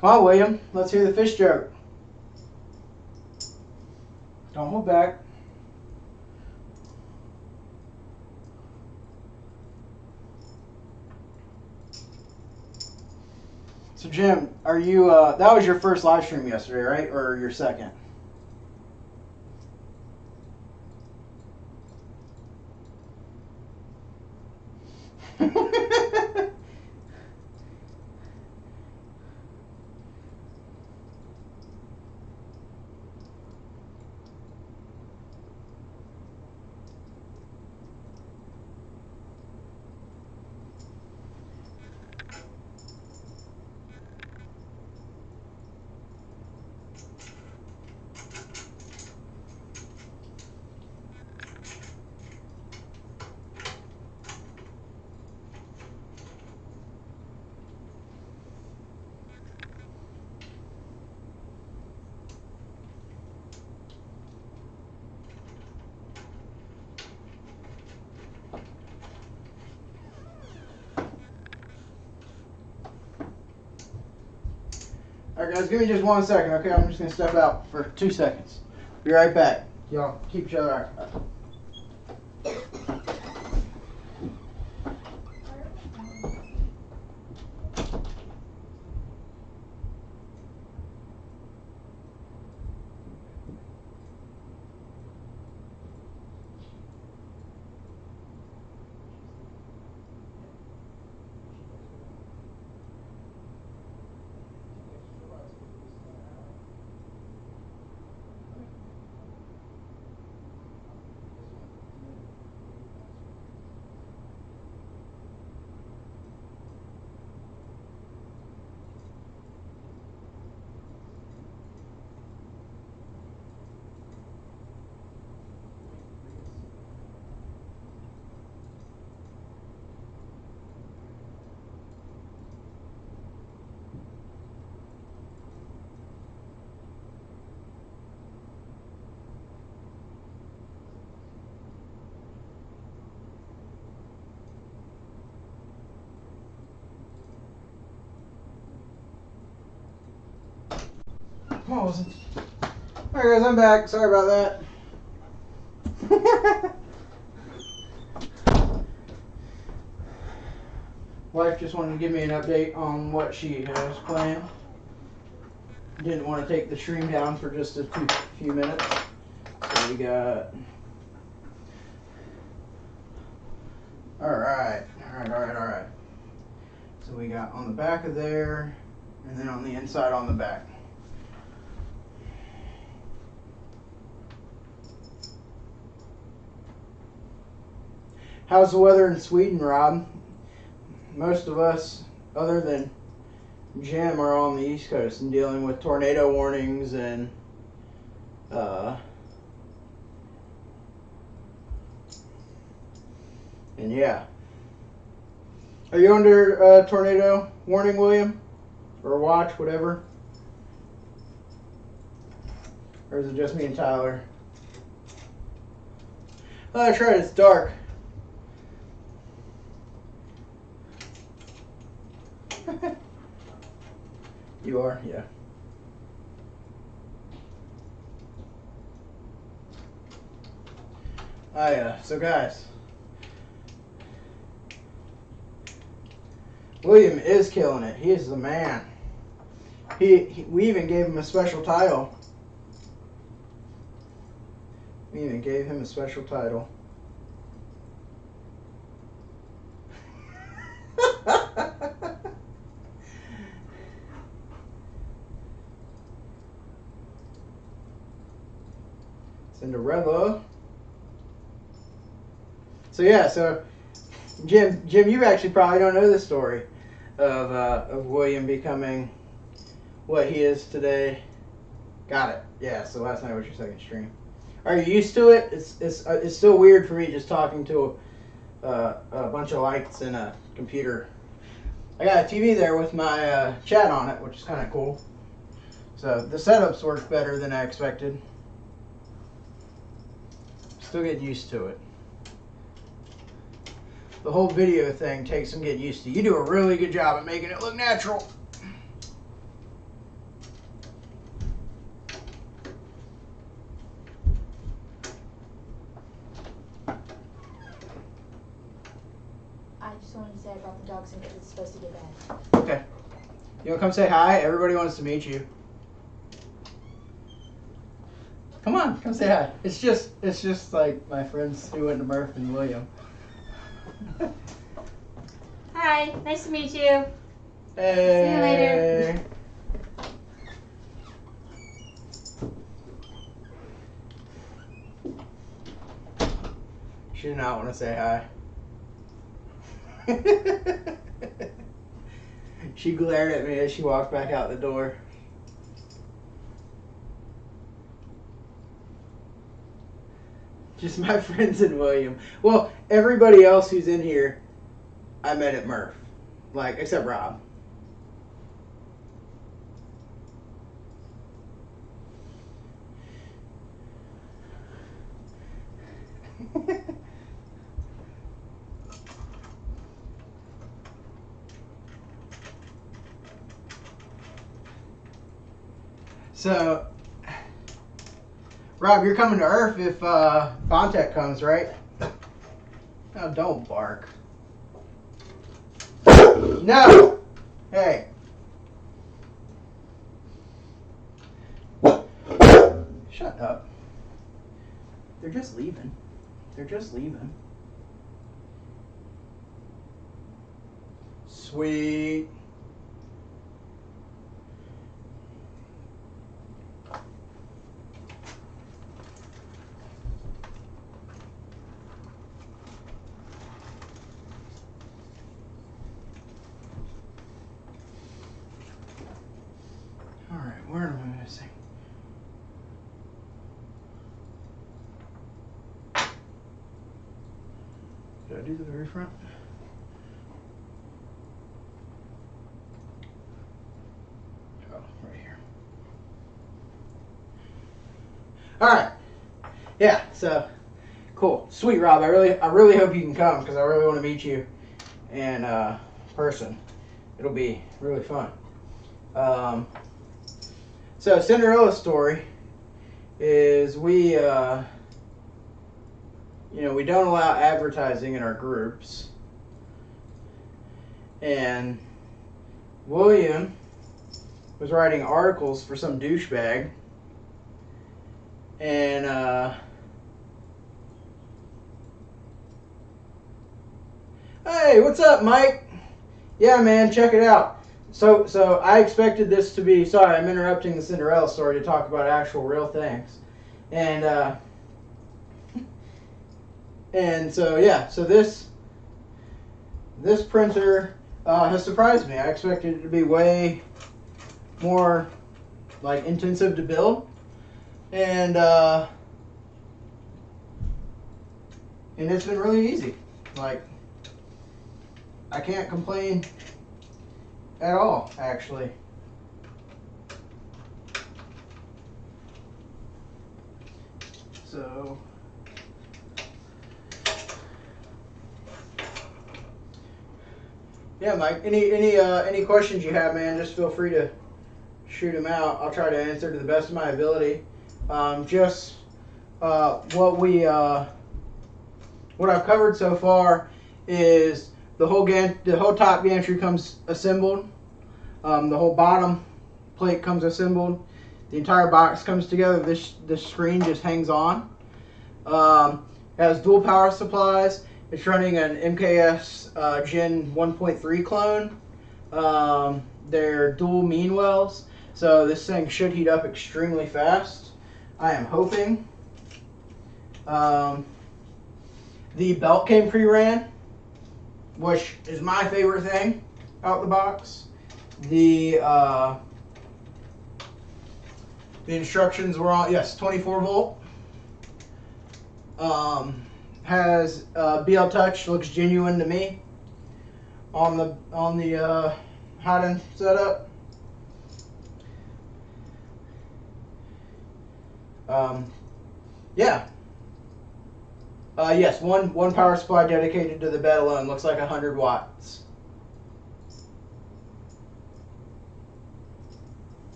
[SPEAKER 1] Come on, William. Let's hear the fish joke. Don't hold back. So, Jim, are you, that was your first live stream yesterday, right? Or your second? Alright guys, give me just 1 second, okay? I'm just gonna step out for 2 seconds. Be right back. Y'all keep each other out. Alright guys, I'm back. Sorry about that. Wife just wanted to give me an update on what she has planned. Didn't want to take the stream down for just a few minutes. So we got... Alright. So we got on the back of there, and then on the inside on the back. How's the weather in Sweden, Rob? Most of us, other than Jim, are on the East Coast and dealing with tornado warnings and yeah. Are you under tornado warning, William? Or watch, whatever? Or is it just me and Tyler? Oh, that's right, it's dark. You are, yeah. So guys, William is killing it. He is the man. We even gave him a special title. We even gave him a special title. Cinderella. So yeah, so Jim, you actually probably don't know the story of William becoming what he is today. Got it. Yeah. So last night was your second stream. Are you used to it? It's still weird for me just talking to a bunch of lights and a computer. I got a TV there with my chat on it, which is kind of cool. So the setups work better than I expected. Still getting used to it. The whole video thing takes some getting used to. You do a really good job at making it look natural.
[SPEAKER 2] I just wanted to say I brought the dogs in because it's supposed to get bad.
[SPEAKER 1] Okay. You want to come say hi? Everybody wants to meet you. Come on, come say hi. It's just like my friends who went to Murph and William.
[SPEAKER 2] Hi, nice to meet you.
[SPEAKER 1] Hey.
[SPEAKER 2] See you later.
[SPEAKER 1] She did not want to say hi. She glared at me as she walked back out the door. Just my friends and William. Well, everybody else who's in here, I met at Murph. Like, except Rob. So, Rob, you're coming to Earth if Bontek comes, right? No, don't bark. No! Hey. Shut up. They're just leaving. They're just leaving. Sweet. All right, where am I missing? Did I do the very front? Oh, right here. All right. Yeah. So, cool. Sweet, Rob. I really hope you can come because I really want to meet you in person. It'll be really fun. So Cinderella's story is we don't allow advertising in our groups, and William was writing articles for some douchebag, and hey, what's up, Mike? Yeah, man, check it out. So I expected this to be, sorry, I'm interrupting the Cinderella story to talk about actual real things. And so yeah, so this printer has surprised me. I expected it to be way more like intensive to build. And it's been really easy. Like, I can't complain at all, actually. So, yeah, Mike. Any questions you have, man? Just feel free to shoot them out. I'll try to answer to the best of my ability. What I've covered so far is the whole top gantry comes assembled. The whole bottom plate comes assembled. The entire box comes together. This screen just hangs on. Has dual power supplies. It's running an MKS Gen 1.3 clone. They're dual mean wells, so this thing should heat up extremely fast. I am hoping. The belt came pre-ran, which is my favorite thing out the box. The instructions were on, yes, 24 volt. Has BL Touch, looks genuine to me on the hot end setup. Yeah. Yes, one power supply dedicated to the bed alone. Looks like 100 watts.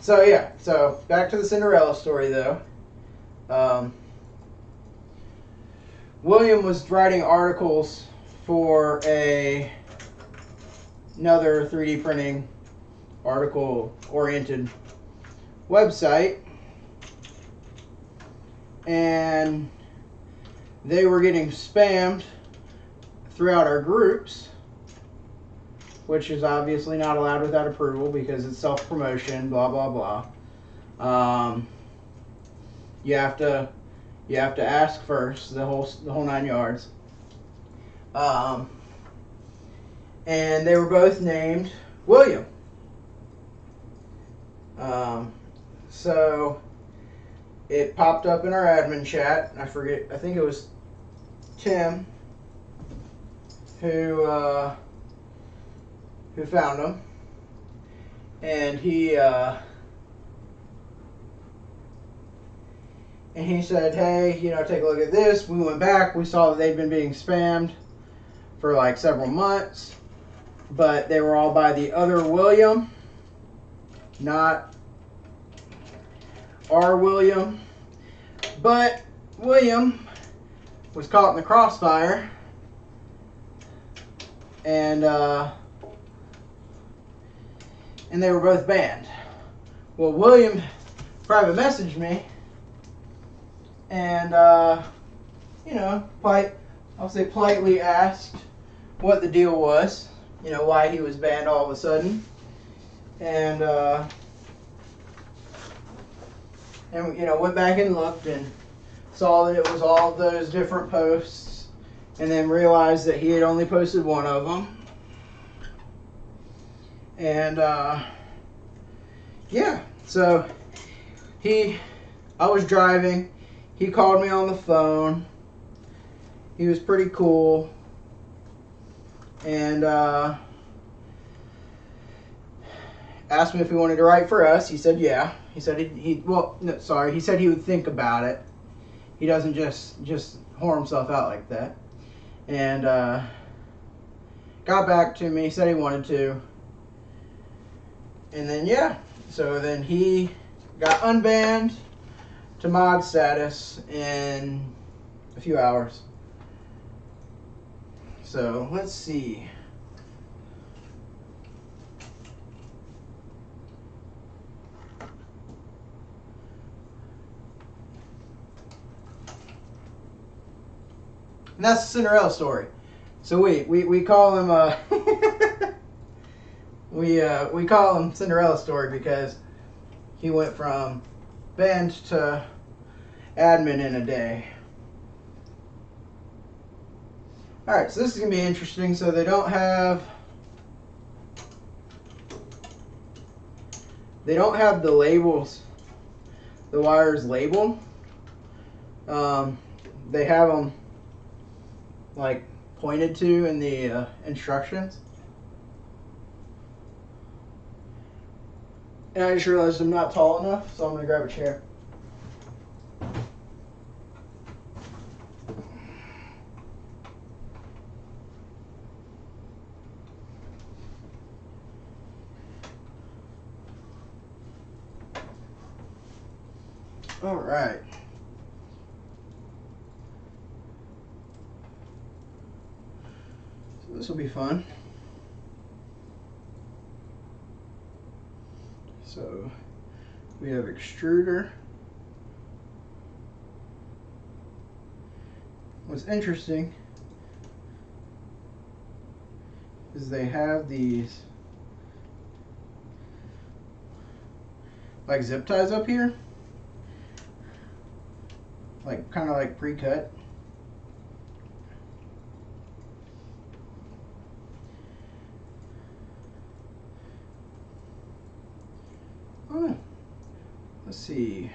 [SPEAKER 1] So back to the Cinderella story though. William was writing articles for another 3D printing article oriented website, and they were getting spammed throughout our groups, which is obviously not allowed without approval because it's self-promotion, blah blah blah. You have to ask first, the whole 9 yards. And they were both named William. So it popped up in our admin chat. I think it was Tim who found them, and he said, hey, take a look at this. We went back, we saw that they'd been being spammed for like several months, but they were all by the other William, not our William. But William was caught in the crossfire, and they were both banned. Well, William private messaged me, and you know, I'll say politely asked what the deal was, you know, why he was banned all of a sudden, and you know, went back and looked and saw that it was all of those different posts, and then realized that he had only posted one of them. And yeah, so I was driving, he called me on the phone, he was pretty cool, and asked me if he wanted to write for us. He said yeah. He said he said he would think about it. He doesn't just whore himself out like that. And got back to me, said he wanted to. And then yeah, so then he got unbanned to mod status in a few hours. So let's see. And that's the Cinderella story. So we call him we call him Cinderella story because he went from banned to admin in a day. All right, so this is gonna be interesting. So they don't have the labels, the wires labeled. They have them like pointed to in the instructions. And I just realized I'm not tall enough, so I'm going to grab a chair. All right. So this will be fun. So we have extruder. What's interesting is they have these like zip ties up here, like kind of like pre-cut. Oh, let's see.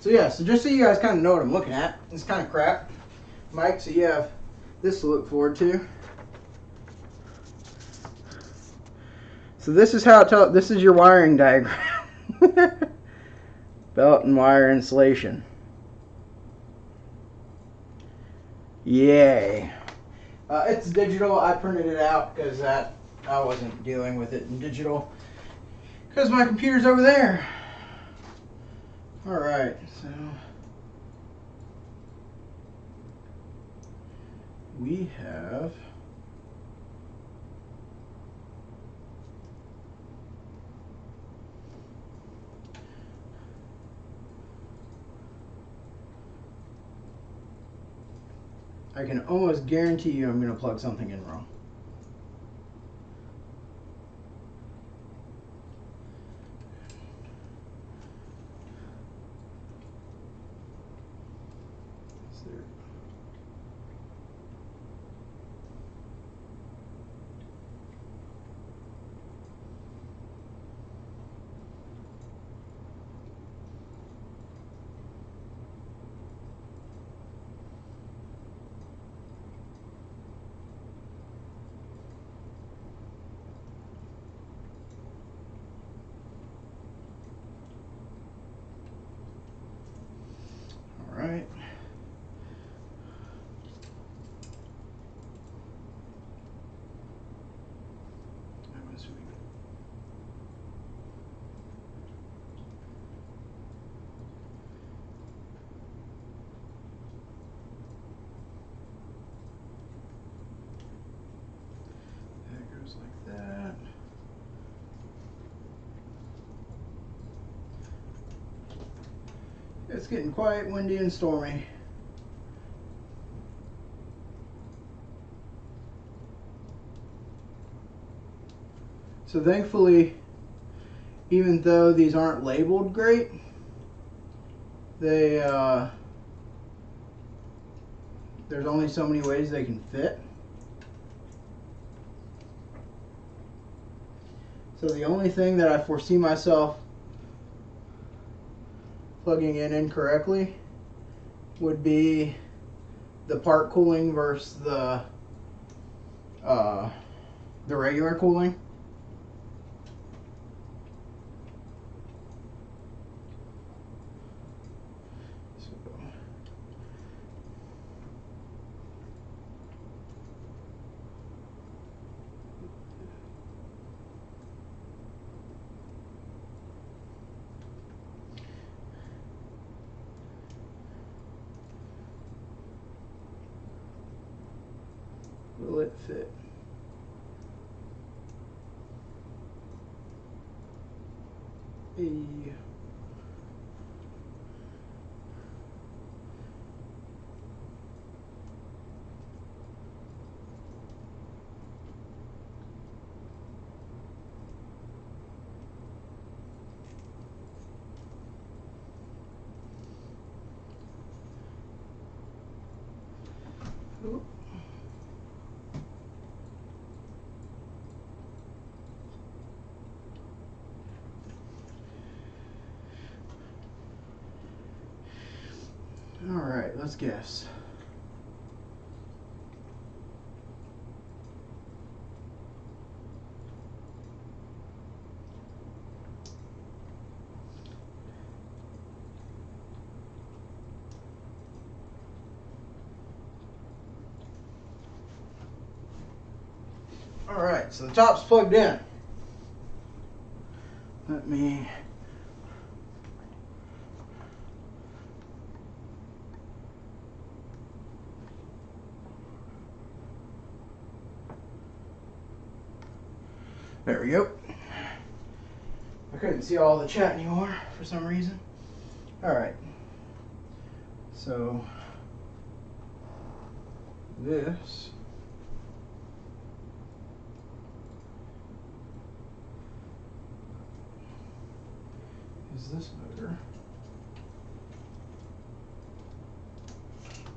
[SPEAKER 1] So yeah, so just so you guys kind of know what I'm looking at, it's kind of crap, Mike. So you have this to look forward to. So this is how this is your wiring diagram. Belt and wire insulation. Yay. It's digital. I printed it out because I wasn't dealing with it in digital because my computer's over there. All right, so we have I can almost guarantee you I'm going to plug something in wrong. Just like that. It's getting quite windy and stormy. So thankfully, even though these aren't labeled great, they there's only so many ways they can fit. So the only thing that I foresee myself plugging in incorrectly would be the part cooling versus the regular cooling. Will it fit? All right, let's guess. All right, so the top's plugged in. Let me there we go. I couldn't see all the chat anymore for some reason. All right. So this is this motor.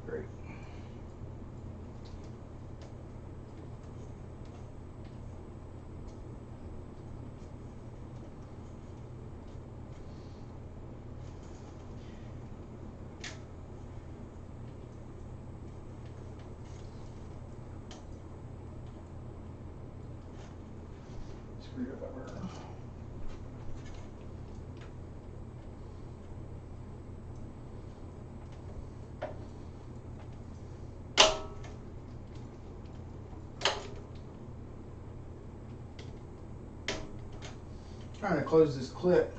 [SPEAKER 1] Great. Screwdriver. Trying to close this clip.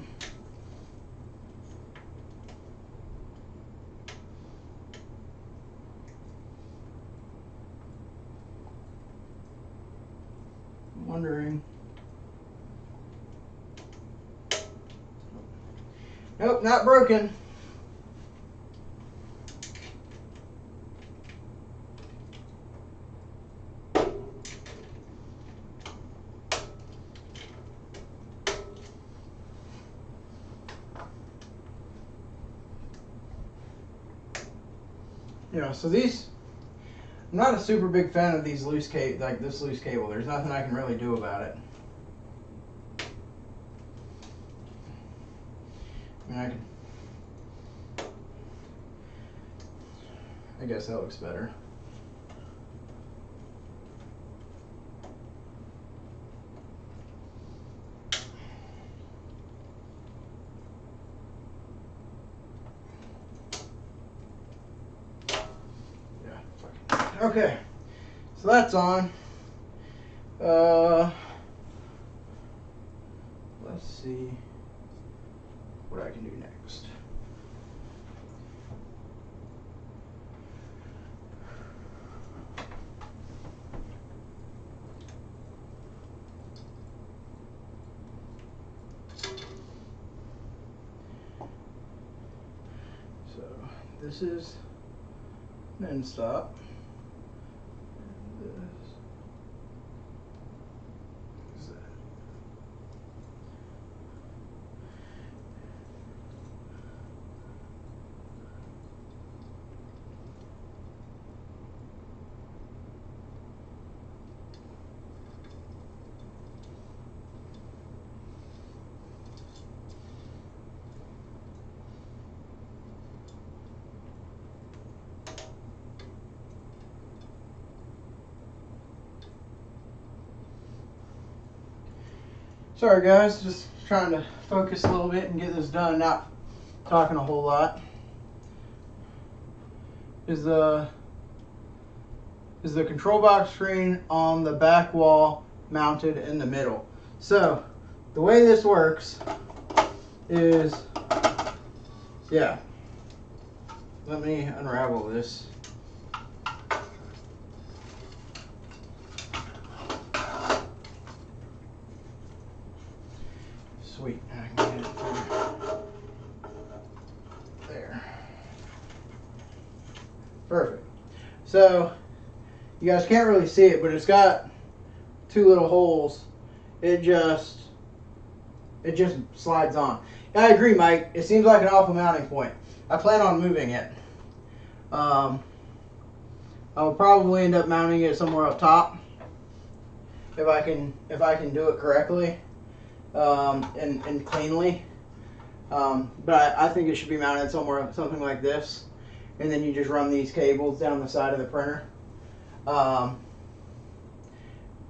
[SPEAKER 1] I'm wondering. Nope, not broken. Yeah, so these, I'm not a super big fan of these loose cable, like this loose cable. There's nothing I can really do about it. I mean, I guess that looks better. Okay, so that's on. Let's see what I can do next. this is an end stop. This is that. Sorry guys, just trying to focus a little bit and get this done, not talking a whole lot. Is the control box screen on the back wall mounted in the middle. So the way this works is, yeah, let me unravel this. Sweet, I can get it there. Perfect. So you guys can't really see it, but it's got two little holes. It just slides on. I agree, Mike. It seems like an awful mounting point. I plan on moving it. I'll probably end up mounting it somewhere up top if I can do it correctly. And cleanly, but I think it should be mounted somewhere, something like this, and then you just run these cables down the side of the printer,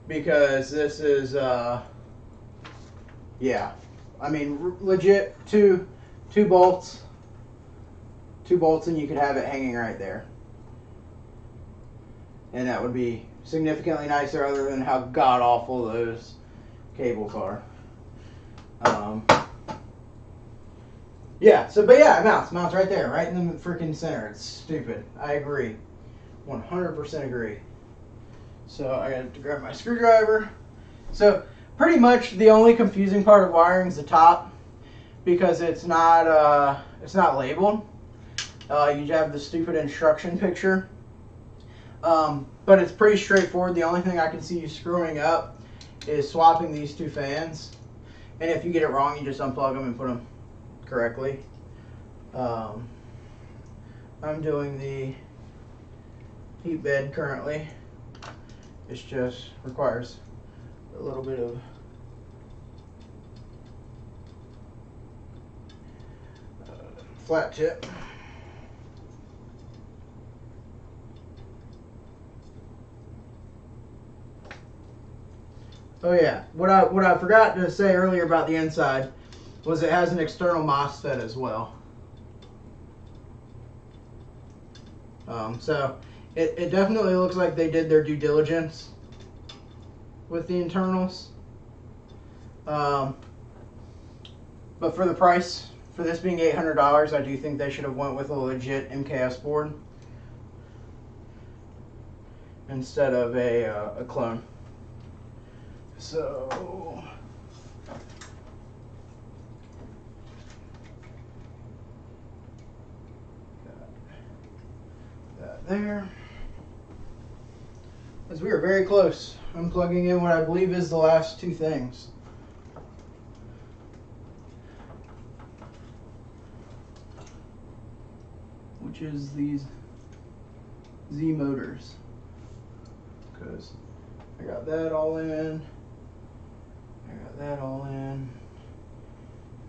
[SPEAKER 1] because this is yeah, I mean legit two bolts, and you could have it hanging right there, and that would be significantly nicer, other than how god awful those cables are. Yeah, but yeah, it mounts right there, right in the freaking center. It's stupid. I agree. 100% agree. So I got to grab my screwdriver. So pretty much the only confusing part of wiring is the top, because it's not labeled. You have the stupid instruction picture. But it's pretty straightforward. The only thing I can see you screwing up is swapping these two fans. And if you get it wrong, you just unplug them and put them correctly. I'm doing the heat bed currently. It just requires a little bit of flat tip. Oh yeah, what I forgot to say earlier about the inside was it has an external MOSFET as well. So it definitely looks like they did their due diligence with the internals. But for the price, for this being $800, I do think they should have went with a legit MKS board instead of a clone. So got that there. As we are very close, I'm plugging in what I believe is the last two things. Which is these Z motors. Because I got that all in. I got that all in.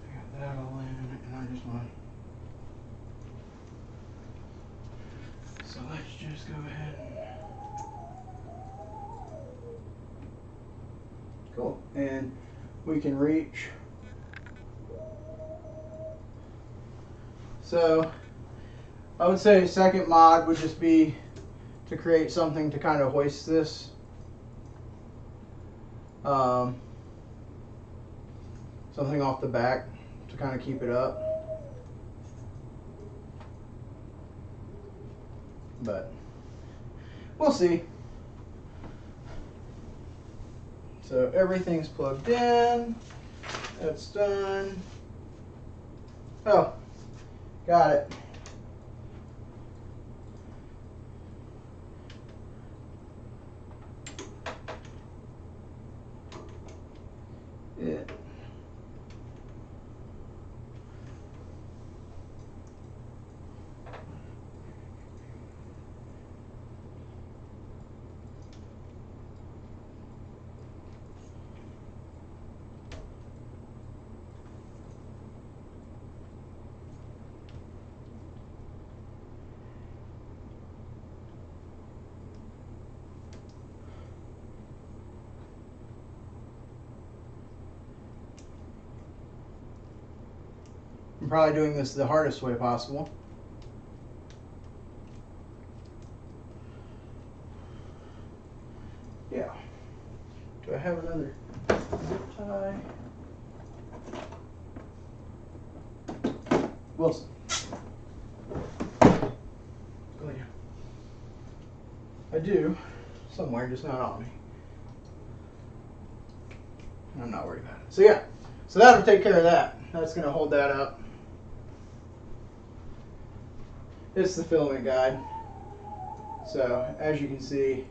[SPEAKER 1] I got that all in. And I just want. So let's just go ahead and. Cool. And we can reach. So I would say a second mod would just be to create something to kind of hoist this. Something off the back to kind of keep it up. But we'll see. So everything's plugged in. That's done. Oh, got it. I'm probably doing this the hardest way possible. Yeah. Do I have another zip tie? Wilson. Oh yeah. I do. Somewhere, just not on me. I'm not worried about it. So yeah. So that'll take care of that. That's going to hold that up. It's the filament guide. So as you can see,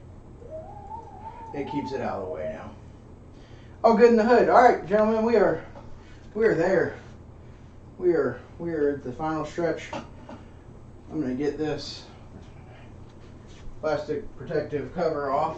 [SPEAKER 1] it keeps it out of the way now. Oh, good in the hood. All right, gentlemen, we are there. We are at the final stretch. I'm going to get this plastic protective cover off.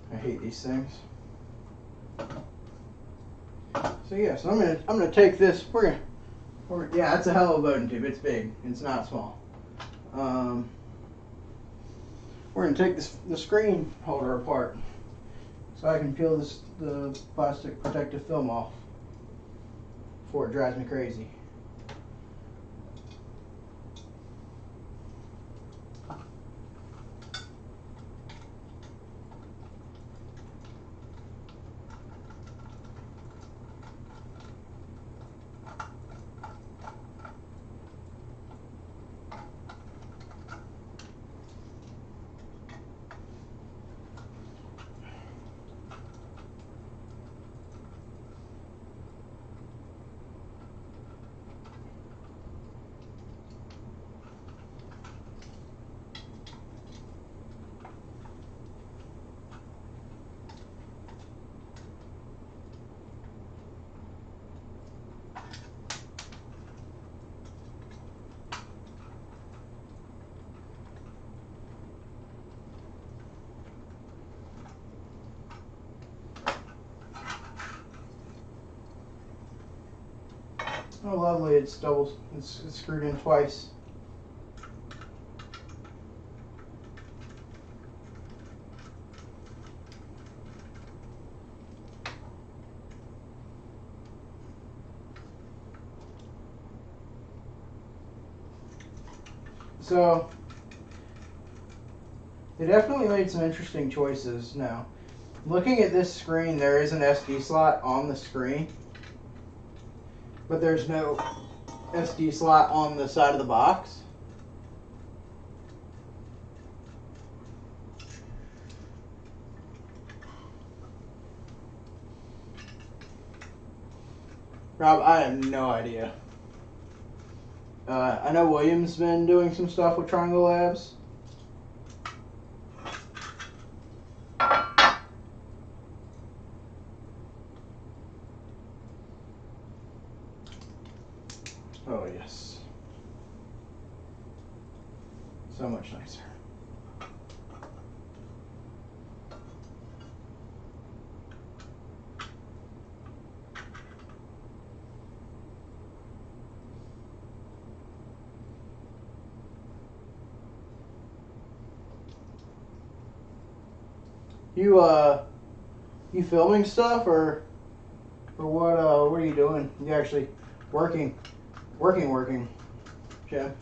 [SPEAKER 1] I hate these things. So yeah, so I'm gonna take this. Yeah, that's a hell of a voting tube. It's big. It's not small. We're gonna take the screen holder apart so I can peel the plastic protective film off before it drives me crazy. Oh, lovely! It's screwed in twice. So they definitely made some interesting choices. Now, looking at this screen, there is an SD slot on the screen, but there's no SD slot on the side of the box. Rob, I have no idea. I know William's been doing some stuff with Triangle Labs. Oh, yes. So much nicer. You filming stuff or what are you doing? You actually working, Jim?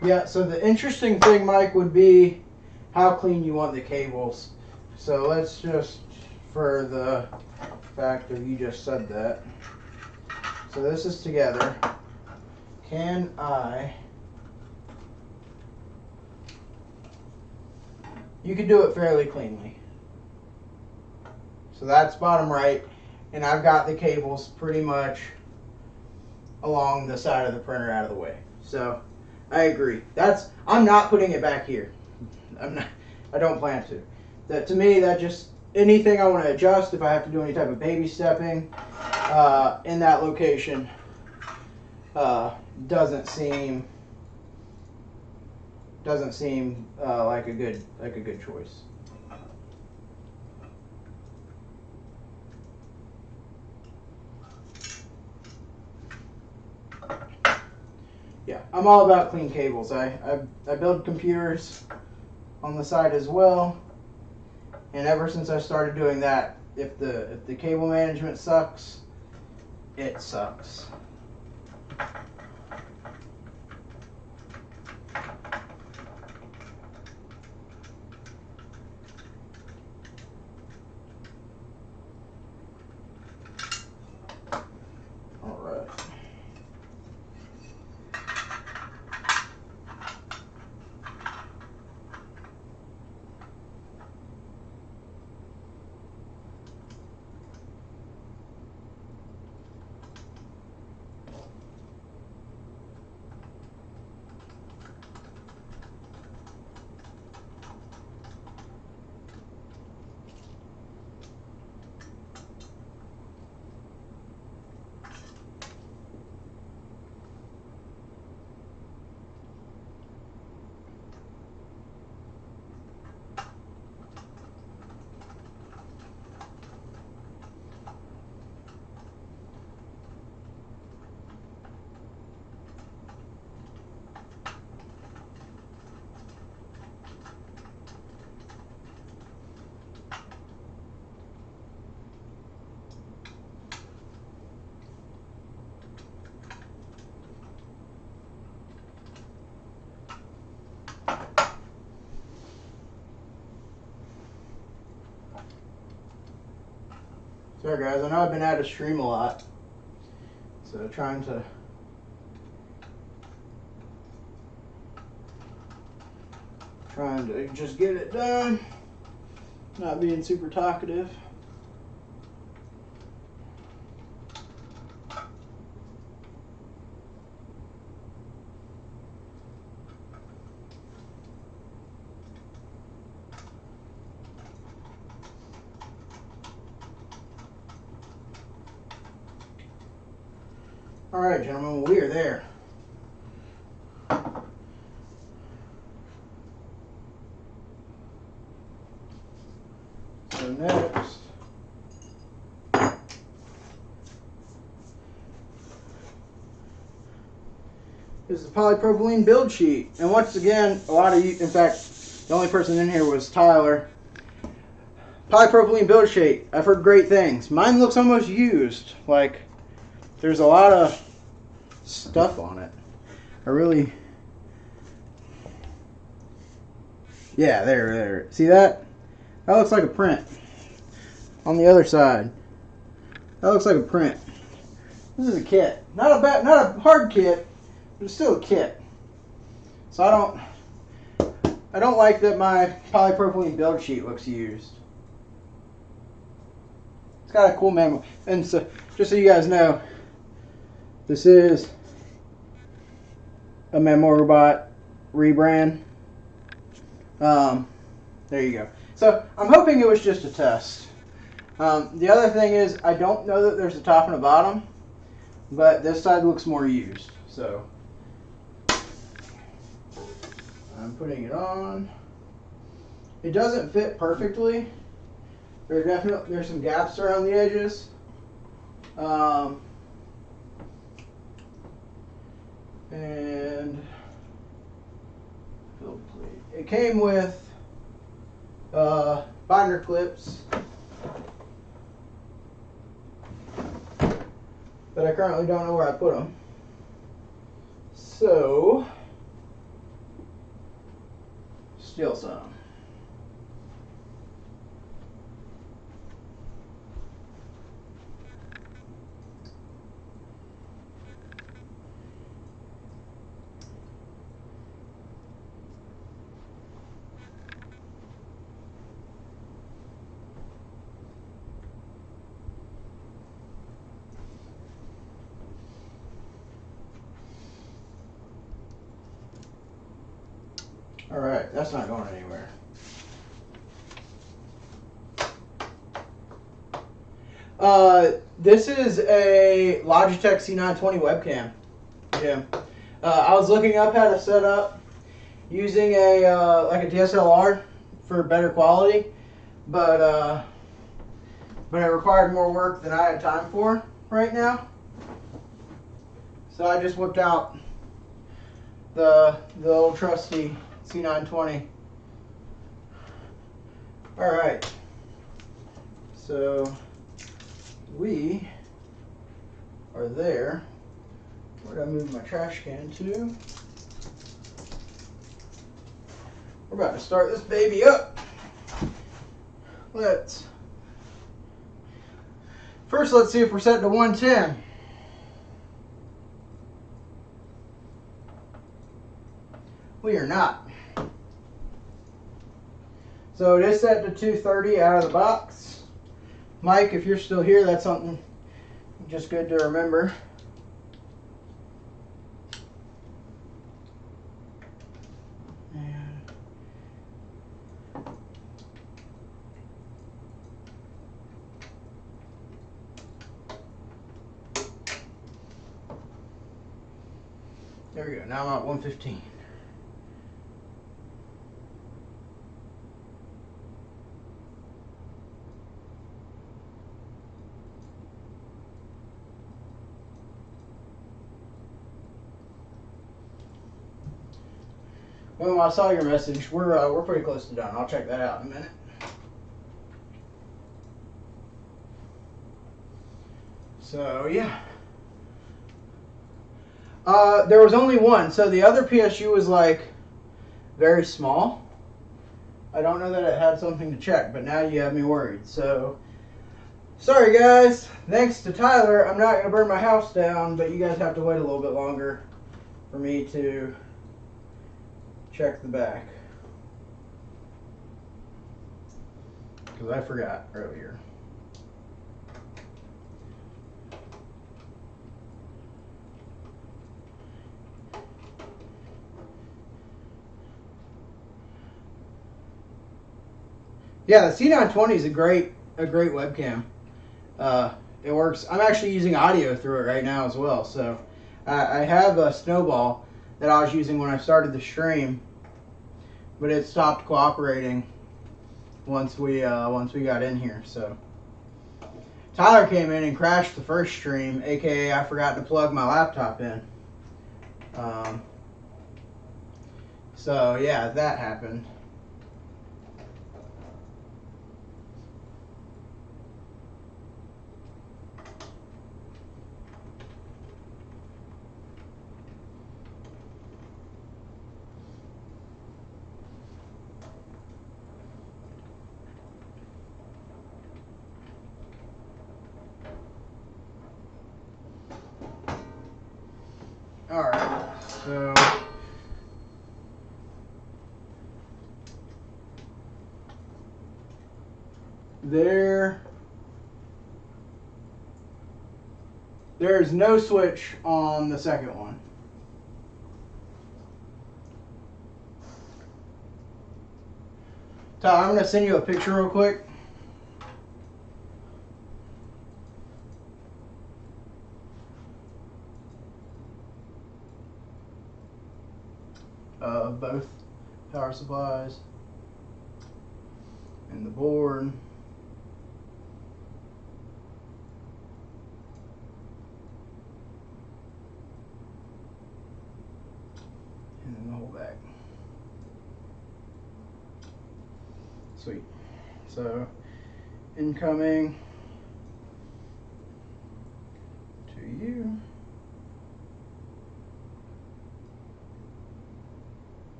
[SPEAKER 1] Yeah, so the interesting thing, Mike, would be how clean you want the cables. So let's just, for the fact that you just said that. So this is together. Can I... You could do it fairly cleanly. So that's bottom right, and I've got the cables pretty much along the side of the printer out of the way. So I agree. I'm not putting it back here. I don't plan to. That, to me, that just, anything I want to adjust, if I have to do any type of baby stepping in that location, doesn't seem like a good choice. Yeah, I'm all about clean cables. I build computers on the side as well, and ever since I started doing that, if the cable management sucks, it sucks. All right. Sorry guys, I know I've been out of stream a lot, so trying to just get it done, not being super talkative. All right, gentlemen, we are there. So next, is the polypropylene build sheet. And once again, a lot of you, in fact, the only person in here was Tyler. Polypropylene build sheet. I've heard great things. Mine looks almost used. Like, there's a lot of stuff on it. Yeah, there. See that? That looks like a print. On the other side, that looks like a print. This is a kit. Not a hard kit, but it's still a kit. So I don't like that my polypropylene build sheet looks used. It's got a cool memo. And so, just so you guys know, this is a MemoRobot rebrand. There you go. So I'm hoping it was just a test. The other thing is, I don't know that there's a top and a bottom, but this side looks more used. So I'm putting it on. It doesn't fit perfectly. There's some gaps around the edges. And build plate. It came with binder clips but I currently don't know where I put them. So steal some. All right, that's not going anywhere. This is a Logitech C920 webcam. Yeah. I was looking up how to set up using a like a DSLR for better quality, but it required more work than I had time for right now. So I just whipped out the old trusty C920. All right. So we are there. Where did I move my trash can to? We're about to start this baby up. First let's see if we're set to 110. We are not. So it is set to 230 out of the box. Mike, if you're still here, that's something just good to remember. And there we go. Now I'm at 115. Well, I saw your message. We're pretty close to done. I'll check that out in a minute. So yeah. There was only one. So the other PSU was like very small. I don't know that it had something to check, but now you have me worried. So sorry guys. Thanks to Tyler, I'm not gonna burn my house down, but you guys have to wait a little bit longer for me to check the back, because I forgot earlier. Yeah, the C920 is a great webcam. It works. I'm actually using audio through it right now as well. So I have a Snowball that I was using when I started the stream, but it stopped cooperating once we got in here. So Tyler came in and crashed the first stream, aka I forgot to plug my laptop in. So yeah, that happened. All right, so there's no switch on the second one. Tyler, I'm going to send you a picture real quick. Of both power supplies and the board. And then the whole back. Sweet. So incoming to you.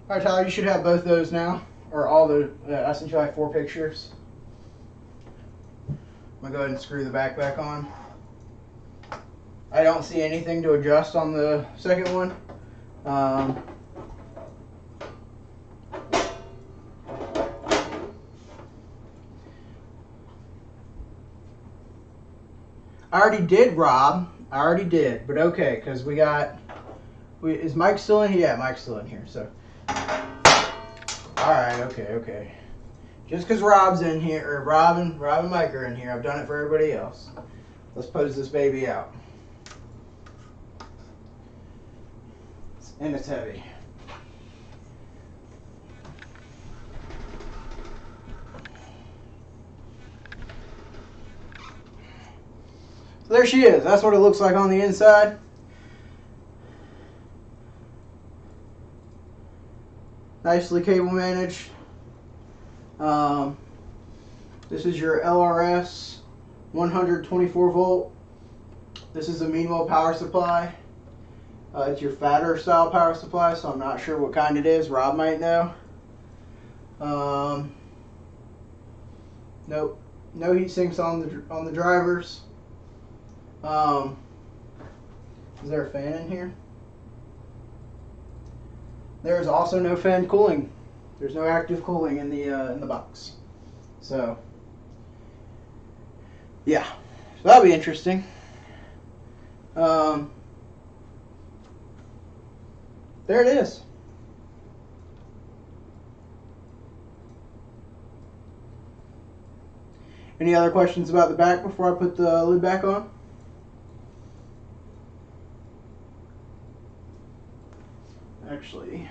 [SPEAKER 1] All right, Tyler, you should have both those now, or all the. I sent you like 4 pictures. I'm gonna go ahead and screw the back on. I don't see anything to adjust on the second one. I already did, Rob. I already did, but okay, because we got. Is Mike still in here? Yeah, Mike's still in here. So, all right, okay. Just because Rob's in here, or Rob and Mike are in here, I've done it for everybody else. Let's pose this baby out. And it's heavy. So there she is. That's what it looks like on the inside. Nicely cable managed. This is your LRS 124 volt. This is a Meanwhile power supply. It's your fatter style power supply, so I'm not sure what kind it is. Rob might know. Nope, no heat sinks on the drivers. Is there a fan in here? There's also no fan cooling. There's no active cooling in the box. So yeah, so that'll be interesting. There it is. Any other questions about the back before I put the lid back on? Actually,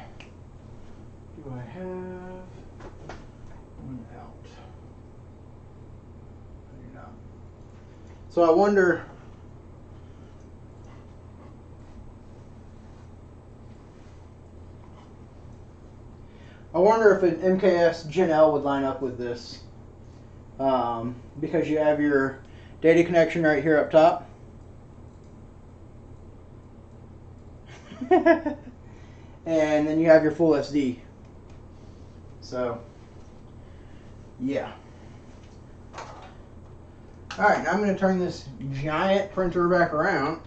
[SPEAKER 1] do I have one out? I do not. So I wonder. I wonder if an MKS Gen L would line up with this, because you have your data connection right here up top. And then you have your full SD. So, yeah. Alright, now I'm going to turn this giant printer back around.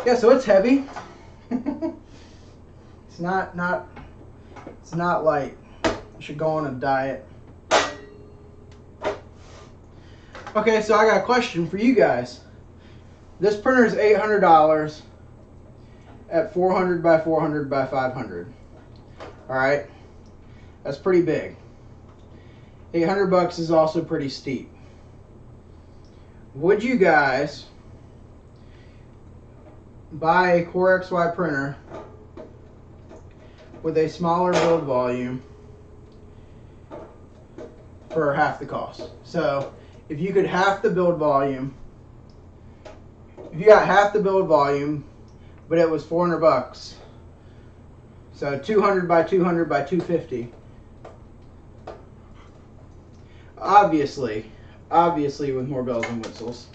[SPEAKER 1] Yeah, so it's heavy. It's not light. You should go on a diet. Okay, so I got a question for you guys. This printer is $800 at 400 by 400 by 500. All right, that's pretty big. $800 is also pretty steep. Would you guys buy a Core XY printer with a smaller build volume for half the cost? So if you could half the build volume, if you got half the build volume, but it was $400, so 200 by 200 by 250. Obviously with more bells and whistles.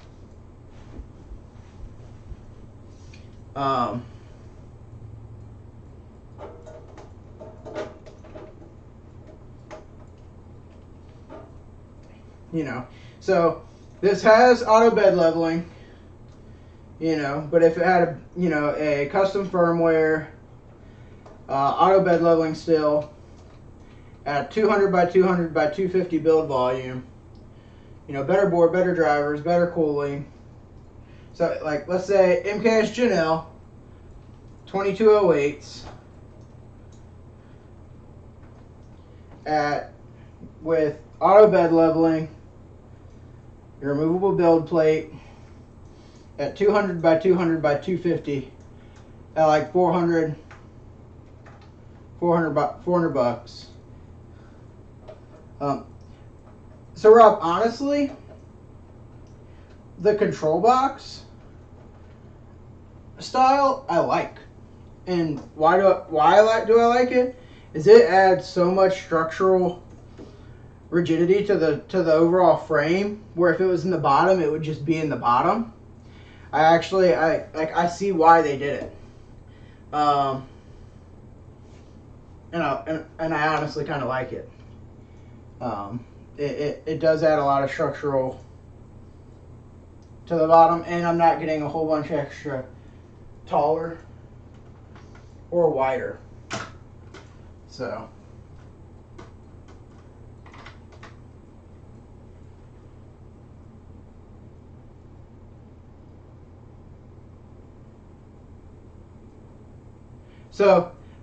[SPEAKER 1] You know, so this has auto bed leveling, you know, but if it had a, you know, a custom firmware, auto bed leveling still at 200 by 200 by 250 build volume, you know, better board, better drivers, better cooling. So like, let's say MKS Gen L 2208s with auto bed leveling, your removable build plate at 200 by 200 by 250 at like 400 bucks. So Rob, honestly, the control box style I like, and why do I like it? Is it adds so much structural rigidity to the overall frame, where if it was in the bottom, it would just be in the bottom. I see why they did it. And I honestly kind of like it. It does add a lot of structural to the bottom, and I'm not getting a whole bunch extra taller or wider. So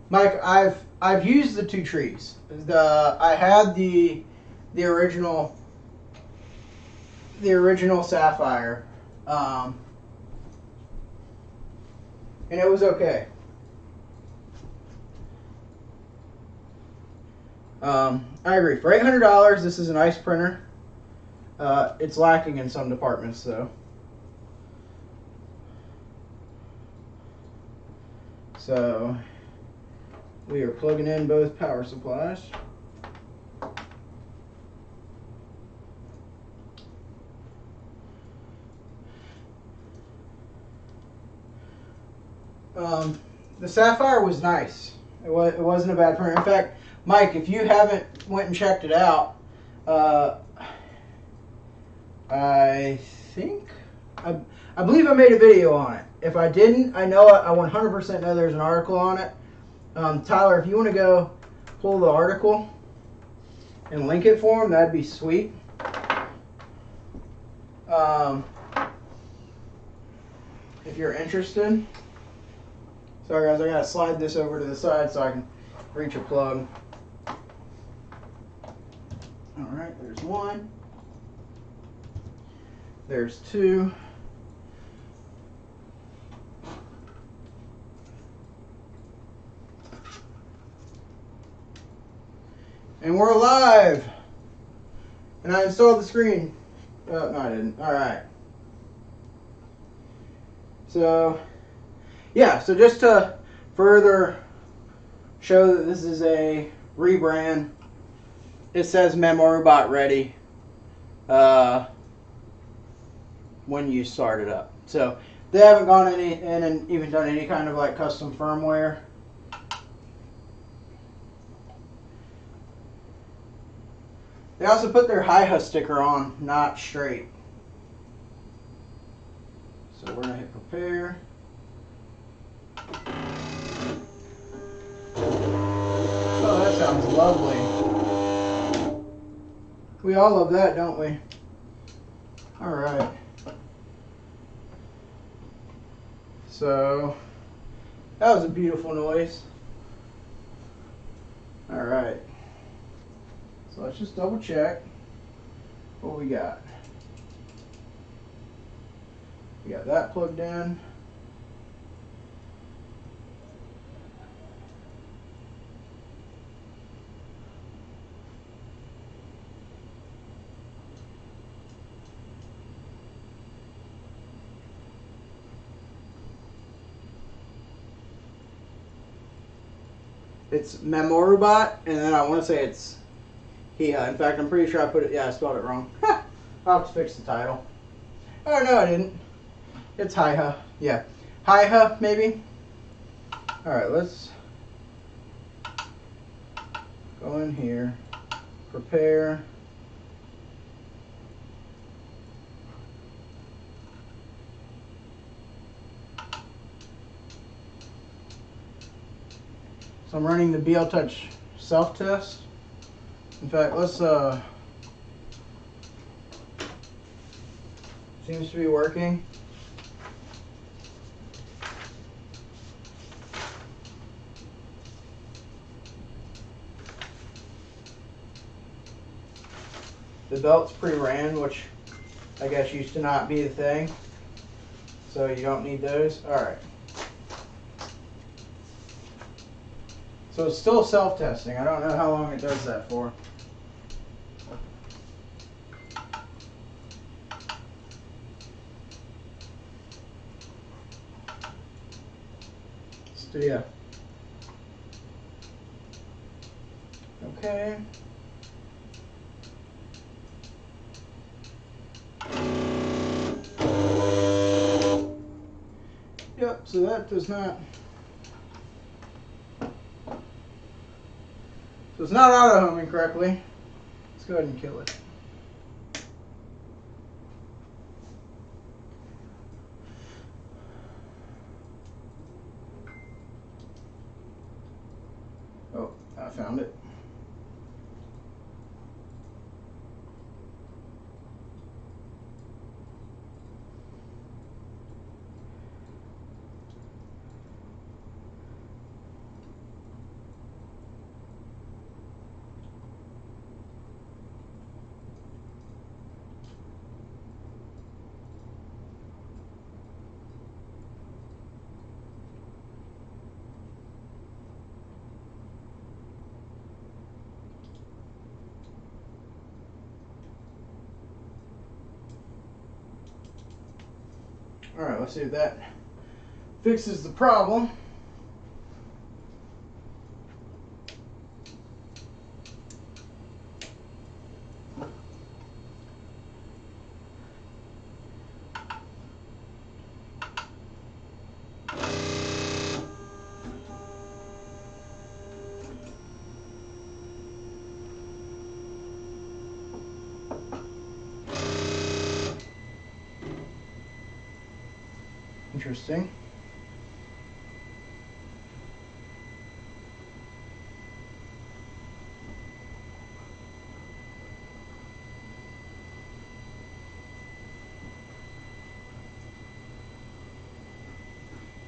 [SPEAKER 1] Mike, I've used the two trees. I had the original Sapphire, and it was okay. I agree. For $800, this is a nice printer. It's lacking in some departments, though. So we are plugging in both power supplies. The Sapphire was nice. It wasn't a bad printer. In fact, Mike, if you haven't went and checked it out, I believe I made a video on it. If I didn't, I 100% know there's an article on it. Tyler, if you want to go pull the article and link it for him, that'd be sweet. If you're interested. Sorry guys, I gotta slide this over to the side so I can reach a plug. Alright, there's one. There's two. And we're live! And I installed the screen. Oh, no I didn't. Alright. So, yeah, so just to further show that this is a rebrand, it says MemoryBot ready when you start it up. So they haven't gone in and even done any kind of like custom firmware. They also put their HieHa sticker on, not straight. So we're gonna hit prepare. Oh, that sounds lovely. We all love that, don't we? All right. So that was a beautiful noise. All right. So let's just double check what we got. We got that plugged in. It's MemoryBot, and then I want to say it's HieHa. In fact, I'm pretty sure I spelled it wrong. I'll have to fix the title. Oh, no, I didn't. It's HieHa. Yeah. HieHa, maybe? Alright, let's go in here. Prepare. So I'm running the BL Touch self-test. In fact, let's seems to be working. The belt's pre-ran, which I guess used to not be the thing. So you don't need those. Alright. So it's still self-testing. I don't know how long it does that for. So yeah. Yep, so that does not. So it's not auto homing correctly. Let's go ahead and kill it. Oh, I found it. All right, let's see if that fixes the problem. Interesting.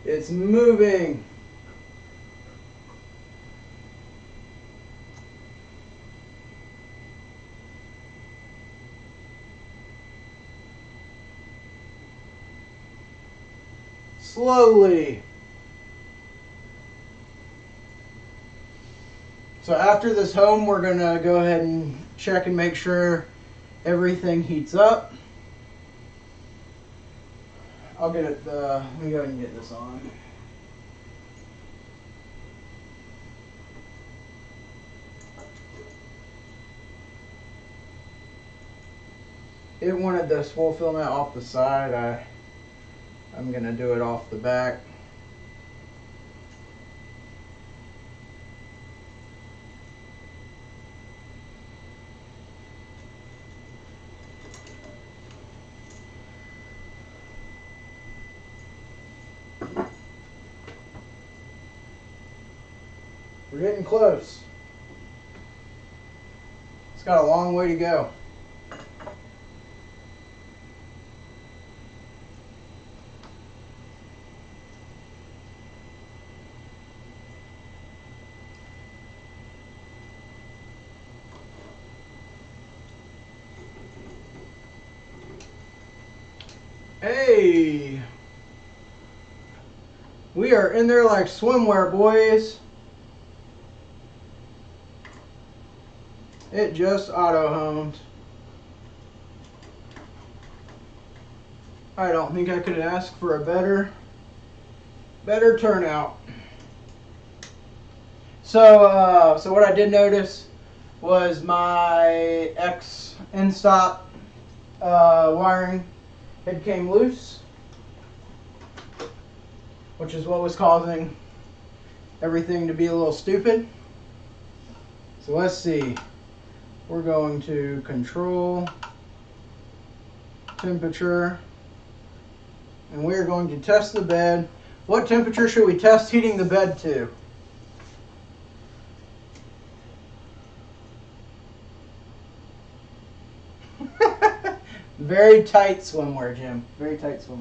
[SPEAKER 1] It's moving. Slowly. So after this home, we're gonna go ahead and check and make sure everything heats up. I'll get it, let me go ahead and get this on. It wanted the spool filament off the side. I'm gonna do it off the back. We're getting close. It's got a long way to go. Hey! We are in there like swimwear, boys. It just auto-homed. I don't think I could ask for a better turnout. So what I did notice was my X in-stop wiring had came loose, which is what was causing everything to be a little stupid. So let's see. We're going to control temperature, and we're going to test the bed. What temperature should we test heating the bed to? Very tight swimwear, Jim. Very tight swimwear.